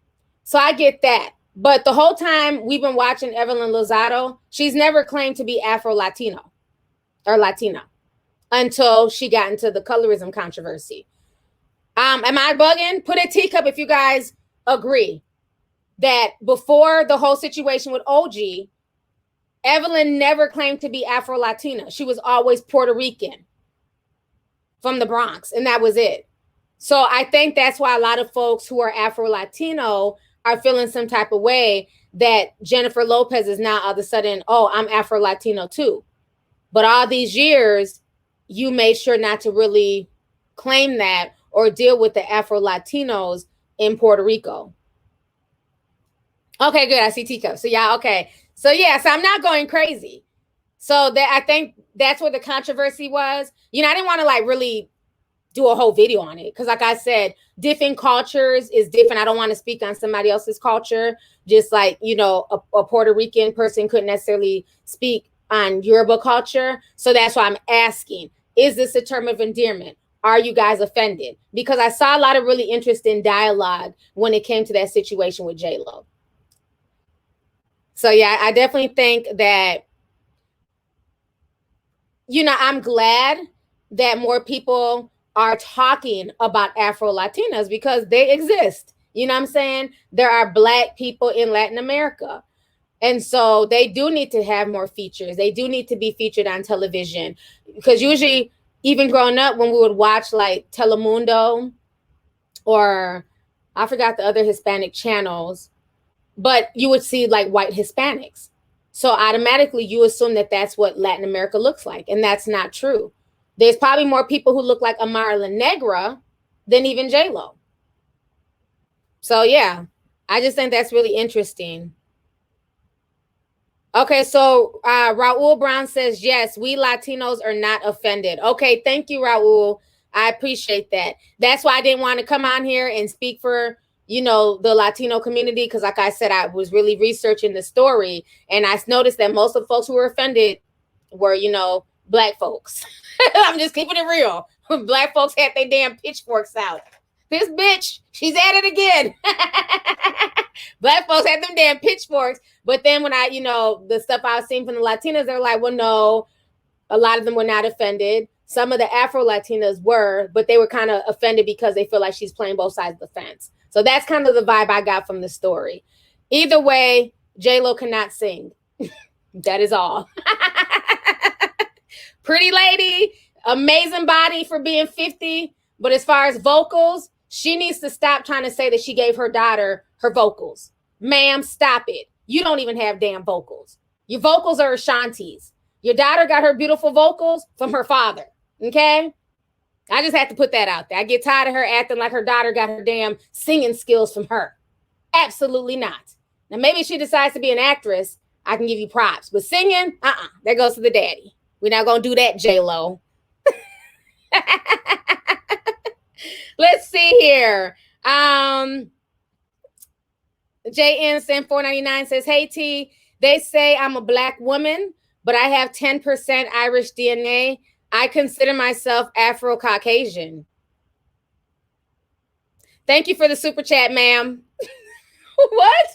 So I get that. But the whole time we've been watching Evelyn Lozado, she's never claimed to be Afro-Latino or Latina until she got into the colorism controversy. Am I bugging? Put a teacup if you guys agree that before the whole situation with OG, Evelyn never claimed to be Afro-Latina. She was always Puerto Rican from the Bronx, and that was it. So I think that's why a lot of folks who are Afro-Latino are feeling some type of way that Jennifer Lopez is now all of a sudden, oh, I'm Afro-Latino too. But all these years, you made sure not to really claim that or deal with the Afro-Latinos in Puerto Rico. Okay, good. I see teacups. So yeah, okay. So yeah, so I'm not going crazy. So that I think that's where the controversy was. I didn't want to like really do a whole video on it because like I said, different cultures is different. I don't want to speak on somebody else's culture. Just like, a Puerto Rican person couldn't necessarily speak on Yoruba culture. So that's why I'm asking, is this a term of endearment? are you guys offended? Because I saw a lot of really interesting dialogue when it came to that situation with J-Lo. So yeah, I definitely think that, you know, I'm glad that more people are talking about Afro-Latinas because they exist. You know what I'm saying? There are Black people in Latin America. And so they do need to have more features. They do need to be featured on television. Because usually, even growing up, when we would watch like Telemundo or I forgot the other Hispanic channels, but you would see like white Hispanics. So automatically you assume that that's what Latin America looks like. And that's not true. There's probably more people who look like Amara La Negra than even J-Lo. So yeah, I just think that's really interesting. Okay, so Raul Brown says, yes, we Latinos are not offended. Okay, thank you, Raul. I appreciate that. That's why I didn't want to come on here and speak for, you know, the Latino community, because like I said, I was really researching the story, and I noticed that most of the folks who were offended were, you know, Black folks. I'm just keeping it real. Black folks had their damn pitchforks out. This bitch, she's at it again. Black folks had them damn pitchforks. But then when I, you know, the stuff I was seeing from the Latinas, they're like, well, no, a lot of them were not offended. Some of the Afro-Latinas were, but they were kind of offended because they feel like she's playing both sides of the fence. So that's kind of the vibe I got from the story. Either way, J-Lo cannot sing. That is all. Pretty lady, amazing body for being 50. But as far as vocals, she needs to stop trying to say that she gave her daughter her vocals. Ma'am, stop it. You don't even have damn vocals. Your vocals are Ashanti's. Your daughter got her beautiful vocals from her father. Okay? I just had to put that out there. I get tired of her acting like her daughter got her damn singing skills from her. Absolutely not. Now, maybe she decides to be an actress. I can give you props. But singing, that goes to the daddy. We're not going to do that, J-Lo. Let's see here. JN Sam 499 says, hey T, they say I'm a Black woman, but I have 10% Irish DNA. I consider myself Afro-Caucasian. Thank you for the super chat, ma'am. What?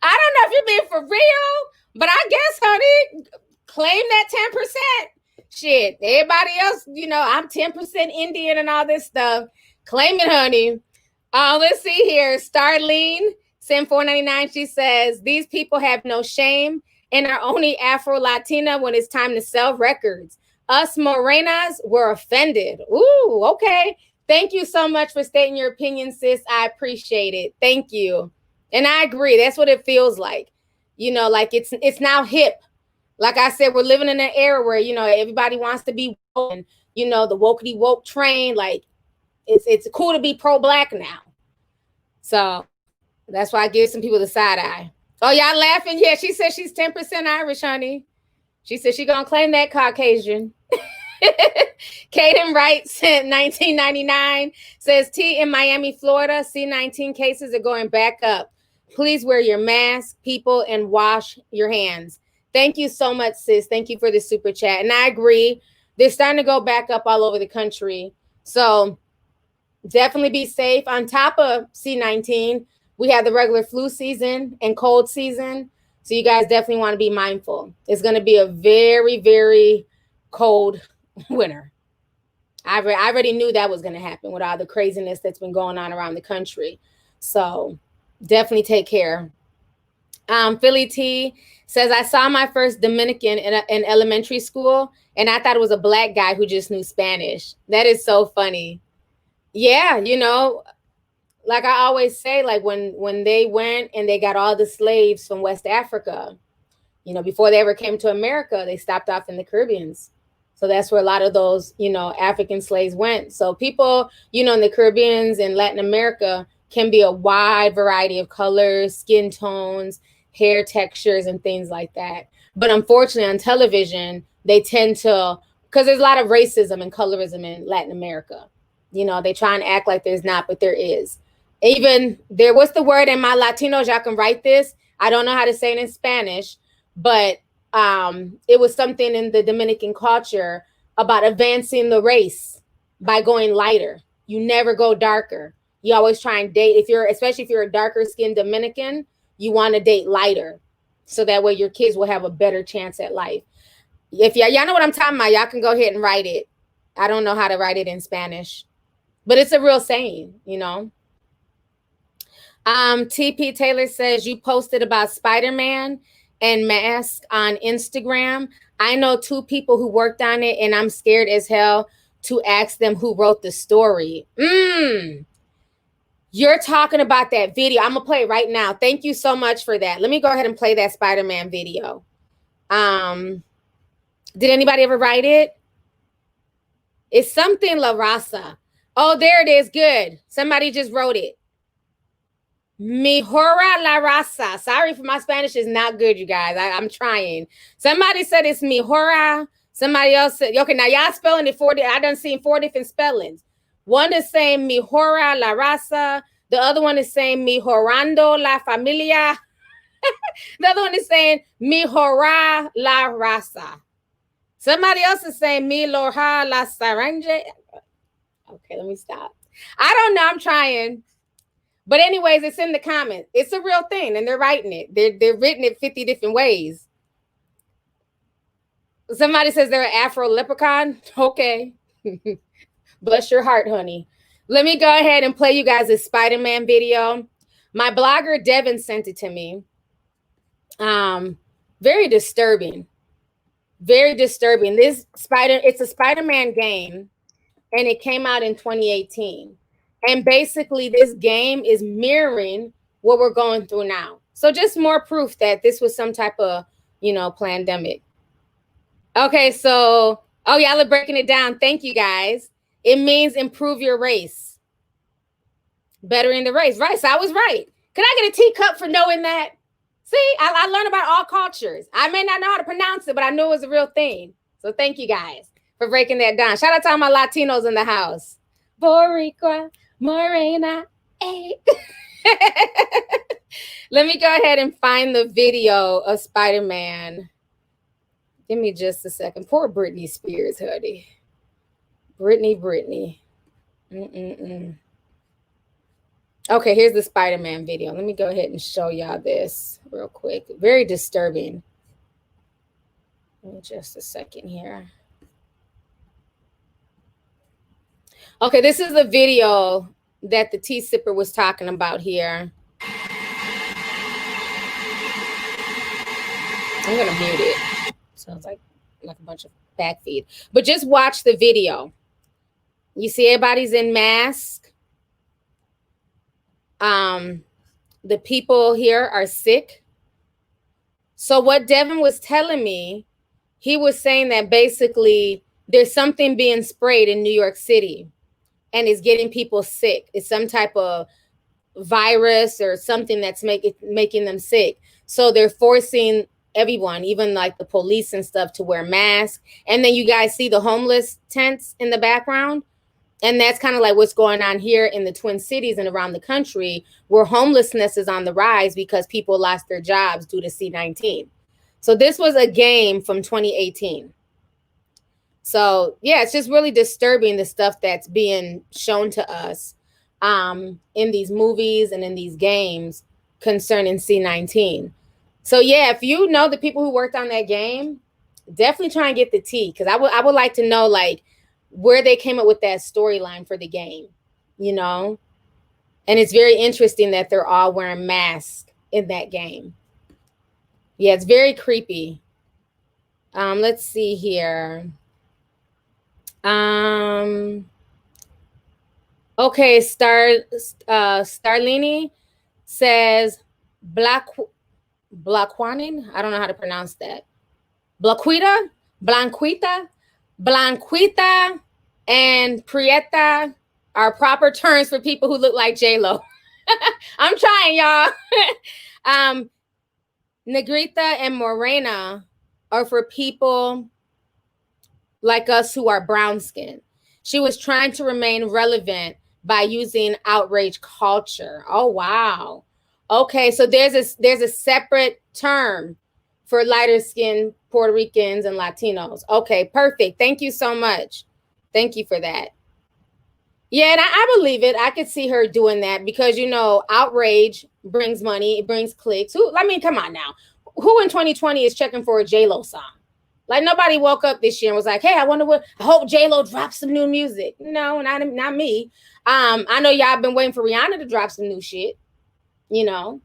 I don't know if you're being for real, but I guess, honey, claim that 10%. Shit, everybody else, you know, I'm 10% Indian and all this stuff. Claim it, honey. Let's see here. Starlene, Sim 499, she says, these people have no shame and are only Afro-Latina when it's time to sell records. Us Morenas were offended. Ooh, okay. Thank you so much for stating your opinion, sis. I appreciate it. Thank you. And I agree. That's what it feels like. You know, like it's now hip. Like I said, we're living in an era where, you know, everybody wants to be woke, and, you know, the wokey woke train, like it's cool to be pro-Black now. So that's why I give some people the side eye. Oh, y'all laughing? Yeah, she said she's 10% Irish, honey. She said she's going to claim that Caucasian. Kaden writes in 1999, says, T, in Miami, Florida, C-19 cases are going back up. Please wear your mask, people, and wash your hands. Thank you so much, sis. Thank you for the super chat. And I agree. They're starting to go back up all over the country. So definitely be safe. On top of C-19, we have the regular flu season and cold season. So you guys definitely want to be mindful. It's going to be a very, very cold winter. I already knew that was going to happen with all the craziness that's been going on around the country. So definitely take care. Philly T says, I saw my first Dominican in elementary school, and I thought it was a Black guy who just knew Spanish. That is so funny. Yeah, you know, like I always say, like when they went and they got all the slaves from West Africa, you know, before they ever came to America, they stopped off in the Caribbeans. So that's where a lot of those, you know, African slaves went. So people, you know, in the Caribbeans and Latin America can be a wide variety of colors, skin tones, hair textures, and things like that. But unfortunately on television, they tend to, because there's a lot of racism and colorism in Latin America. You know, they try and act like there's not, but there is. Even there, what's the word in my Latinos? Y'all can write this. I don't know how to say it in Spanish, but it was something in the Dominican culture about advancing the race by going lighter. You never go darker. You always try and date, especially if you're a darker skinned Dominican, you want to date lighter. So that way your kids will have a better chance at life. If y'all know what I'm talking about, y'all can go ahead and write it. I don't know how to write it in Spanish, but it's a real saying, you know. TP Taylor says you posted about Spider-Man and mask on Instagram. I know 2 people who worked on it, and I'm scared as hell to ask them who wrote the story. You're talking about that video. I'm gonna play it right now. Thank you so much for that. Let me go ahead and play that Spider-Man video. Did anybody ever write it? It's something La Raza. Oh, there it is. Good. Somebody just wrote it. Mejora la raza. Sorry for my Spanish is not good, you guys. I'm trying. Somebody said it's mejora. Somebody else said, okay, now y'all spelling it 4. I done seen 4 different spellings. One is saying mejora la raza. The other one is saying mejorando la familia. The other one is saying mejora la raza. Somebody else is saying mejora la saranje. Okay, let me stop. I don't know. I'm trying. But anyways, it's in the comments. It's a real thing, and they're writing it. They're written it 50 different ways. Somebody says they're an Afro leprechaun. Okay. Bless your heart, honey. Let me go ahead and play you guys a Spider-Man video. My blogger, Devin, sent it to me. Very disturbing. Very disturbing. It's a Spider-Man game, and it came out in 2018. And basically, this game is mirroring what we're going through now. So just more proof that this was some type of, pandemic. Okay, so, y'all are breaking it down. Thank you, guys. It means improve your race. Bettering the race. Right, so I was right. Could I get a teacup for knowing that? See, I learned about all cultures. I may not know how to pronounce it, but I knew it was a real thing. So thank you, guys, for breaking that down. Shout out to all my Latinos in the house. Boricua. Morena. Hey. Let me go ahead and find the video of Spider-Man. Give me just a second. Poor Britney Spears, honey. Britney. Okay, here's the Spider-Man video. Let me go ahead and show y'all this real quick. Very disturbing. Just a second here. Okay, this is the video that the tea sipper was talking about here. I'm gonna mute it. Sounds like a bunch of backfeed. But just watch the video. You see everybody's in mask. The people here are sick. So what Devin was telling me, he was saying that basically there's something being sprayed in New York City. And it's getting people sick. It's some type of virus or something that's making them sick. So they're forcing everyone, even like the police and stuff, to wear masks. And then you guys see the homeless tents in the background. And that's kind of like what's going on here in the Twin Cities and around the country, where homelessness is on the rise because people lost their jobs due to C-19. So this was a game from 2018. So, yeah, it's just really disturbing, the stuff that's being shown to us in these movies and in these games concerning C-19. So, yeah, if you know the people who worked on that game, definitely try and get the tea, because I would like to know, like, where they came up with that storyline for the game, And it's very interesting that they're all wearing masks in that game. Yeah, it's very creepy. Let's see here. Okay, Starlini says Blaquanin. I don't know how to pronounce that. Blanquita, and Prieta are proper terms for people who look like J-Lo. I'm trying, y'all. Negrita and Morena are for people like us who are brown skinned. She was trying to remain relevant by using outrage culture. Oh, wow. Okay, so there's a separate term for lighter skinned Puerto Ricans and Latinos. Okay, perfect. Thank you so much. Thank you for that. Yeah, and I believe it. I could see her doing that because, you know, outrage brings money. It brings clicks. I mean, come on now. Who in 2020 is checking for a J-Lo song? Like, nobody woke up this year and was like, hey, I hope J-Lo drops some new music. No, not me. I know y'all been waiting for Rihanna to drop some new shit. You know,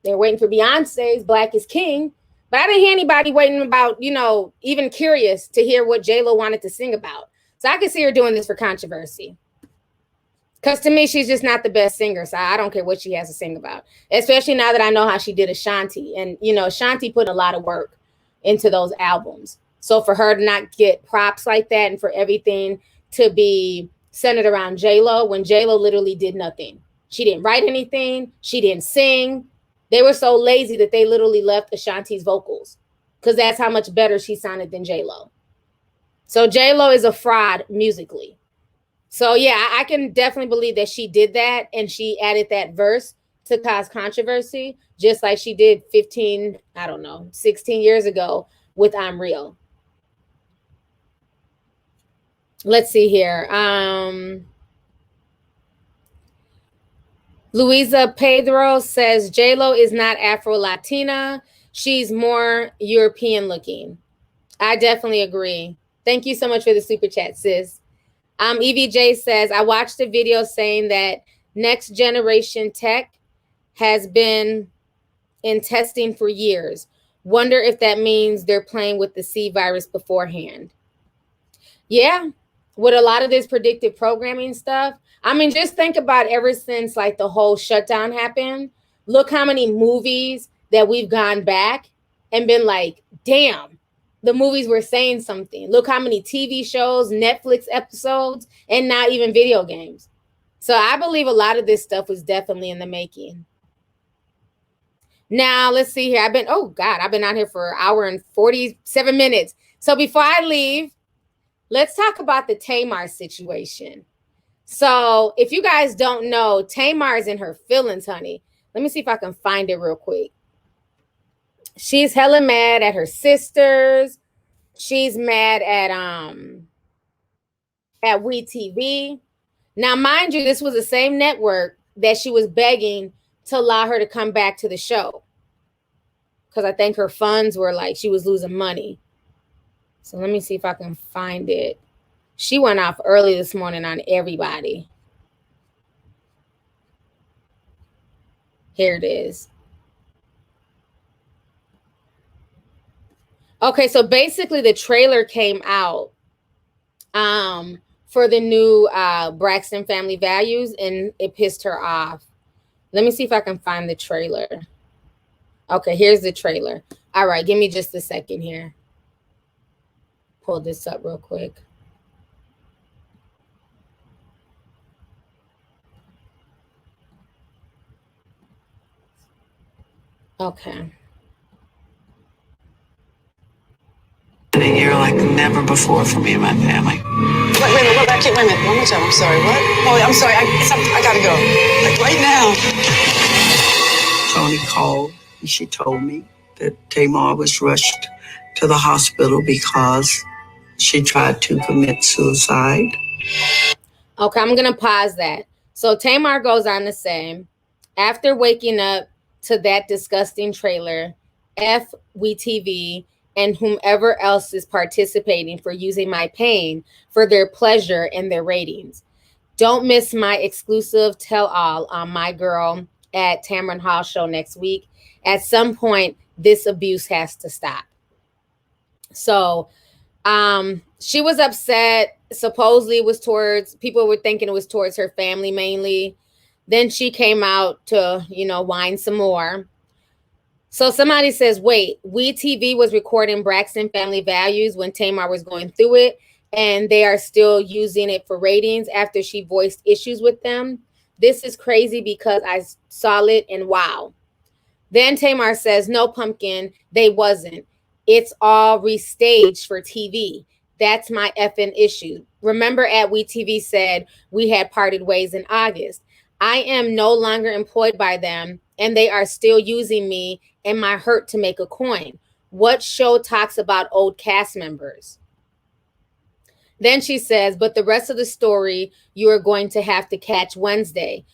they're waiting for Beyonce's Black is King. But I didn't hear anybody waiting about, you know, even curious to hear what J-Lo wanted to sing about. So I could see her doing this for controversy. Because to me, she's just not the best singer. So I don't care what she has to sing about. Especially now that I know how she did Ashanti. And, you know, Ashanti put a lot of work into those albums. So for her to not get props like that and for everything to be centered around J-Lo when J-Lo literally did nothing. She didn't write anything. She didn't sing. They were so lazy that they literally left Ashanti's vocals because that's how much better she sounded than J-Lo. So J-Lo is a fraud musically. So yeah, I can definitely believe that she did that and she added that verse to cause controversy, just like she did 16 years ago with I'm Real. Let's see here. Luisa Pedro says J-Lo is not Afro-Latina. She's more European looking. I definitely agree. Thank you so much for the super chat, sis. EVJ says, I watched a video saying that next generation tech has been in testing for years. Wonder if that means they're playing with the C virus beforehand. Yeah, with a lot of this predictive programming stuff. I mean, just think about ever since like the whole shutdown happened. Look how many movies that we've gone back and been like, damn, the movies were saying something. Look how many TV shows, Netflix episodes, and not even video games. So I believe a lot of this stuff was definitely in the making. Now, let's see here. I've been out here for an hour and 47 minutes. So before I leave, let's talk about the Tamar situation. So if you guys don't know, Tamar is in her feelings, honey. Let me see if I can find it real quick. She's hella mad at her sisters. She's mad at WeTV. Now, mind you, this was the same network that she was begging to allow her to come back to the show. Because I think her funds were like, she was losing money. So let me see if I can find it. She went off early this morning on everybody. Here it is. Okay, so basically the trailer came out for the new Braxton Family Values, and it pissed her off. Let me see if I can find the trailer. Okay, here's the trailer. All right, give me just a second here. Pull this up real quick. Okay. In a year like never before for me and my family. Wait a minute. One more time. I'm sorry. What? Oh, I'm sorry. I gotta go. Like right now. Tony called and she told me that Tamar was rushed to the hospital because she tried to commit suicide. Okay, I'm gonna pause that. So Tamar goes on to say, after waking up to that disgusting trailer, F WeTV and whomever else is participating for using my pain for their pleasure and their ratings. Don't miss my exclusive tell-all on My Girl at Tamron Hall show next week. At some point, this abuse has to stop. So she was upset. Supposedly it was people were thinking it was towards her family mainly. Then she came out to, whine some more. So somebody says, wait, WeTV was recording Braxton Family Values when Tamar was going through it, and they are still using it for ratings after she voiced issues with them. This is crazy because I saw it and wow. Then Tamar says, no, pumpkin, they wasn't. It's all restaged for TV. That's my effing issue. Remember at WeTV said we had parted ways in August. I am no longer employed by them, and they are still using me and my hurt to make a coin. What show talks about old cast members? Then she says, but the rest of the story you are going to have to catch Wednesday.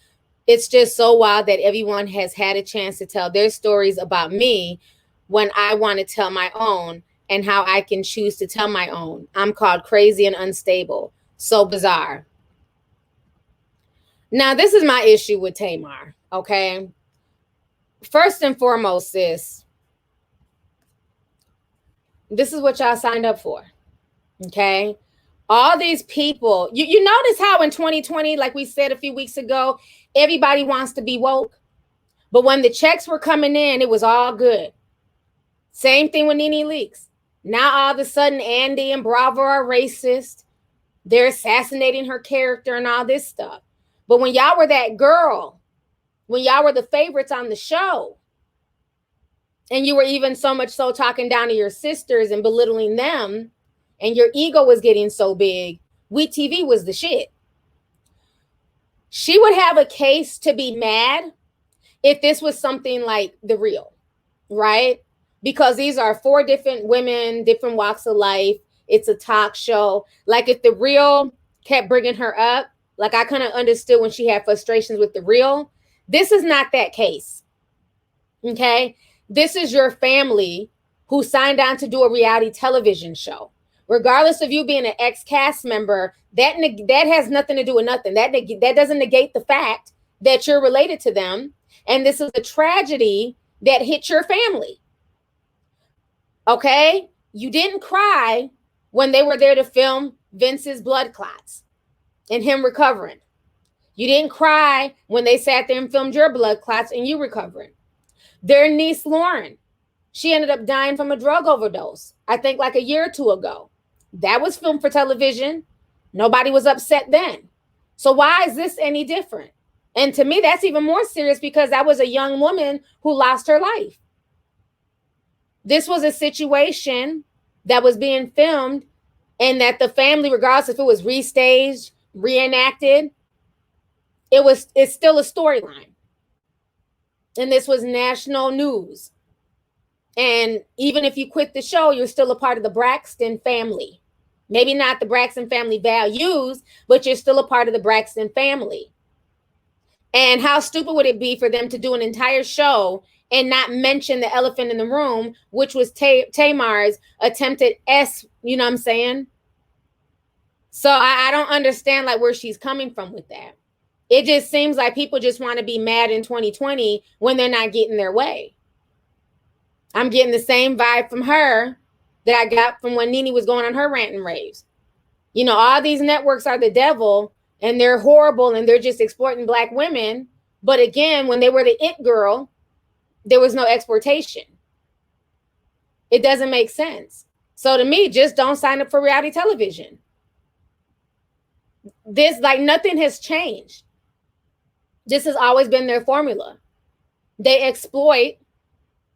It's just so wild that everyone has had a chance to tell their stories about me when I want to tell my own, and how I can choose to tell my own. I'm called crazy and unstable. So bizarre. Now, this is my issue with Tamar, okay? First and foremost, sis, this is what y'all signed up for, okay? All these people, you notice how in 2020, like we said a few weeks ago, everybody wants to be woke. But when the checks were coming in, it was all good. Same thing with Nene Leakes. Now all of a sudden, Andy and Bravo are racist. They're assassinating her character and all this stuff. But when y'all were that girl, when y'all were the favorites on the show, and you were even so much so talking down to your sisters and belittling them, and your ego was getting so big, WeTV was the shit. She would have a case to be mad if this was something like The Real, right? Because these are 4 different women, different walks of life. It's a talk show. Like if The Real kept bringing her up, like I kind of understood when she had frustrations with The Real. This is not that case, okay? This is your family who signed on to do a reality television show. Regardless of you being an ex-cast member, that has nothing to do with nothing. That doesn't negate the fact that you're related to them. And this is a tragedy that hit your family. Okay? You didn't cry when they were there to film Vince's blood clots and him recovering. You didn't cry when they sat there and filmed your blood clots and you recovering. Their niece, Lauren, she ended up dying from a drug overdose, I think like a year or 2 ago. That was filmed for television. Nobody was upset then. So why is this any different? And to me, that's even more serious because that was a young woman who lost her life. This was a situation that was being filmed and that the family, regardless if it was restaged, reenacted, it's still a storyline. And this was national news. And even if you quit the show, you're still a part of the Braxton family. Maybe not the Braxton Family Values, but you're still a part of the Braxton family. And how stupid would it be for them to do an entire show and not mention the elephant in the room, which was Tamar's attempted you know what I'm saying? So I don't understand like where she's coming from with that. It just seems like people just want to be mad in 2020 when they're not getting their way. I'm getting the same vibe from her that I got from when Nene was going on her rant and raves. You know, all these networks are the devil and they're horrible and they're just exploiting Black women. But again, when they were the it girl, there was no exploitation. It doesn't make sense. So to me, just don't sign up for reality television. This, like, nothing has changed. This has always been their formula. They exploit,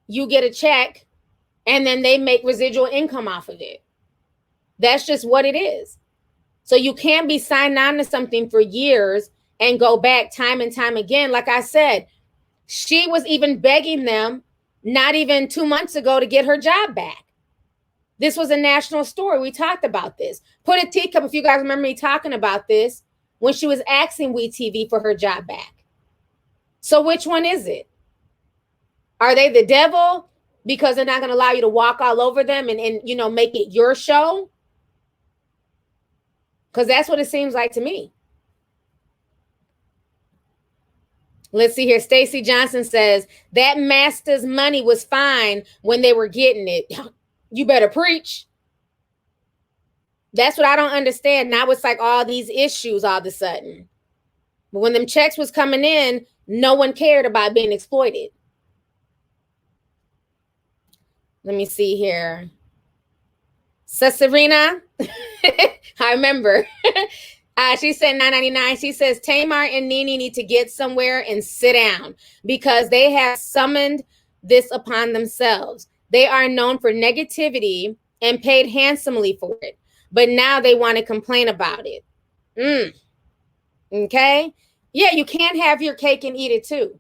you get a check, and then they make residual income off of it. That's just what it is. So you can't be signed on to something for years and go back time and time again. Like I said, she was even begging them not even 2 months ago to get her job back. This was a national story. We talked about this. Put a teacup, if you guys remember me talking about this, when she was asking WeTV for her job back. So which one is it? Are they the devil because they're not going to allow you to walk all over them and you know, make it your show? Because that's what it seems like to me. Let's see here. Stacy Johnson says, that master's money was fine when they were getting it. You better preach. That's what I don't understand. Now it's like all these issues all of a sudden. But when them checks was coming in, no one cared about being exploited. Let me see here. Cesarina, I remember. She said $9.99. She says Tamar and Nene need to get somewhere and sit down because they have summoned this upon themselves. They are known for negativity and paid handsomely for it, but now they want to complain about it. Okay? Yeah, you can't have your cake and eat it too.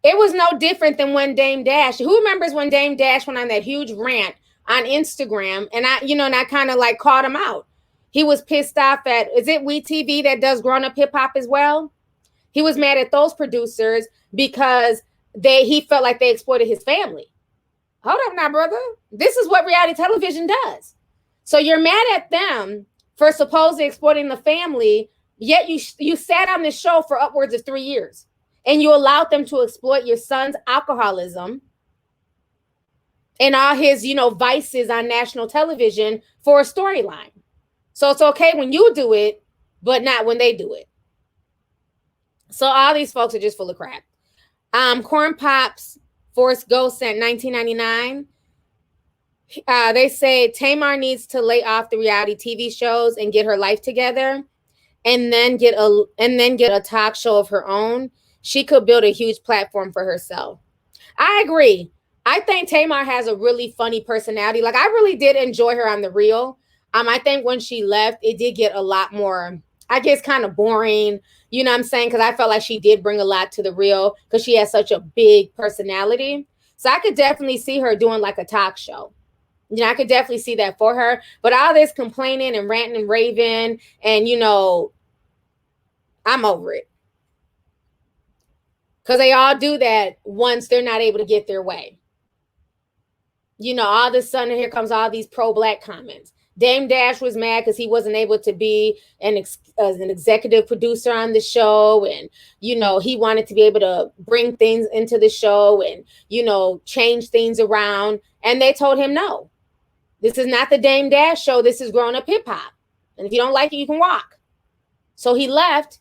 It was no different than when Dame Dash. Who remembers when Dame Dash went on that huge rant on Instagram? And I kind of like called him out. He was pissed off at, is it WeTV that does grown-up hip-hop as well? He was mad at those producers because he felt like they exploited his family. Hold up now, brother. This is what reality television does. So you're mad at them for supposedly exploiting the family, yet you sat on this show for upwards of 3 years. And you allowed them to exploit your son's alcoholism and all his, vices on national television for a storyline. So it's okay when you do it, but not when they do it. So all these folks are just full of crap. Corn Pops, Forrest Ghost sent 1999. They say Tamar needs to lay off the reality TV shows and get her life together, and then get a talk show of her own. She could build a huge platform for herself. I agree. I think Tamar has a really funny personality. Like, I really did enjoy her on The Real. I think when she left, it did get a lot more, I guess, kind of boring. You know what I'm saying? Because I felt like she did bring a lot to The Real because she has such a big personality. So I could definitely see her doing like a talk show. I could definitely see that for her. But all this complaining and ranting and raving and, I'm over it. Because they all do that once they're not able to get their way. All of a sudden, here comes all these pro-black comments. Dame Dash was mad because he wasn't able to be an executive producer on the show. And, he wanted to be able to bring things into the show and, change things around. And they told him, no, this is not the Dame Dash show. This is grown-up hip-hop. And if you don't like it, you can walk. So he left,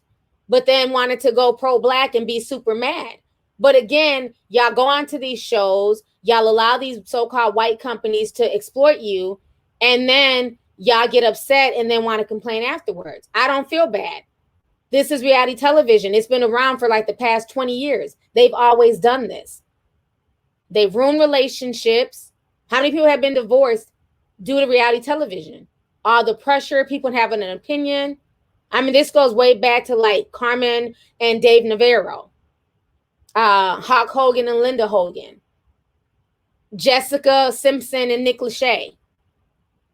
but then wanted to go pro-black and be super mad. But again, y'all go onto these shows, y'all allow these so-called white companies to exploit you, and then y'all get upset and then want to complain afterwards. I don't feel bad. This is reality television. It's been around for like the past 20 years. They've always done this. They've ruined relationships. How many people have been divorced due to reality television? All the pressure, people having an opinion. This goes way back to like Carmen and Dave Navarro, Hulk Hogan and Linda Hogan, Jessica Simpson and Nick Lachey.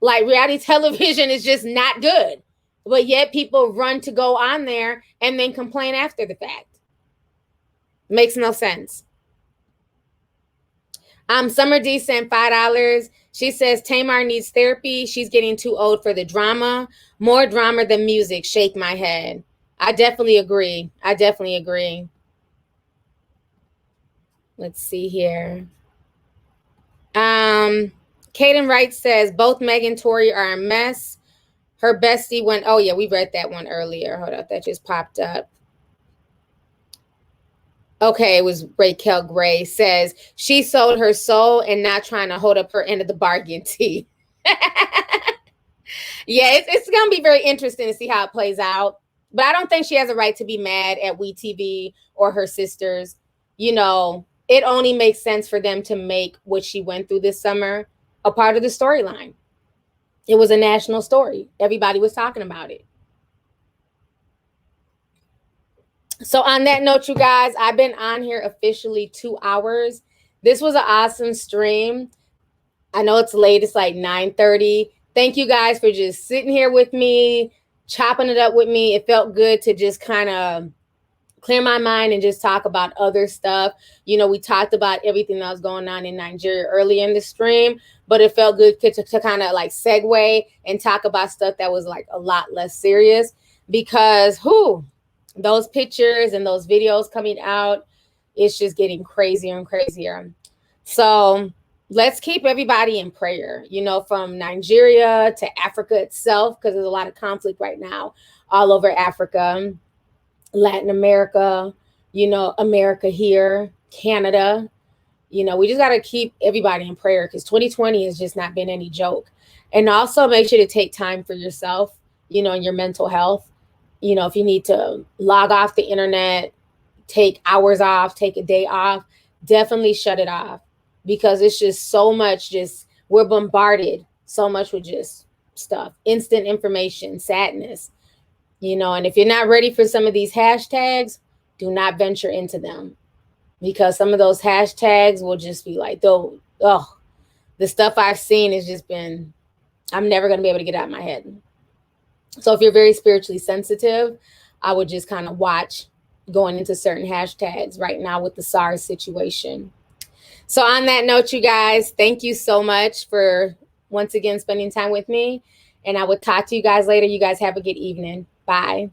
Like, reality television is just not good, but yet people run to go on there and then complain after the fact. Makes no sense. Summer D sent $5. She says Tamar needs therapy. She's getting too old for the drama. More drama than music. Shake my head. I definitely agree. Let's see here. Kaden Wright says both Megan and Tory are a mess. Her bestie went, oh yeah, we read that one earlier. Hold up, that just popped up. Okay, it was Raquel Gray says she sold her soul and not trying to hold up her end of the bargain. T. Yeah, it's going to be very interesting to see how it plays out. But I don't think she has a right to be mad at WeTV or her sisters. It only makes sense for them to make what she went through this summer a part of the storyline. It was a national story. Everybody was talking about it. So on that note, you guys, I've been on here officially 2 hours. This was an awesome stream. I know it's late. It's like 9:30. Thank you guys for just sitting here with me, chopping it up with me. It felt good to just kind of clear my mind and just talk about other stuff. We talked about everything that was going on in Nigeria earlier in the stream, but it felt good to kind of like segue and talk about stuff that was like a lot less serious because those pictures and those videos coming out, it's just getting crazier and crazier. So let's keep everybody in prayer, from Nigeria to Africa itself, because there's a lot of conflict right now all over Africa, Latin America, America here, Canada. We just got to keep everybody in prayer because 2020 has just not been any joke. And also make sure to take time for yourself, and your mental health. If you need to log off the internet, take hours off, take a day off, definitely shut it off because it's just so much, we're bombarded so much with just stuff, instant information, sadness, and if you're not ready for some of these hashtags, do not venture into them because some of those hashtags will just be like, the stuff I've seen has just been, I'm never going to be able to get out of my head. So if you're very spiritually sensitive, I would just kind of watch going into certain hashtags right now with the SARS situation. So on that note, you guys, thank you so much for once again spending time with me. And I will talk to you guys later. You guys have a good evening. Bye.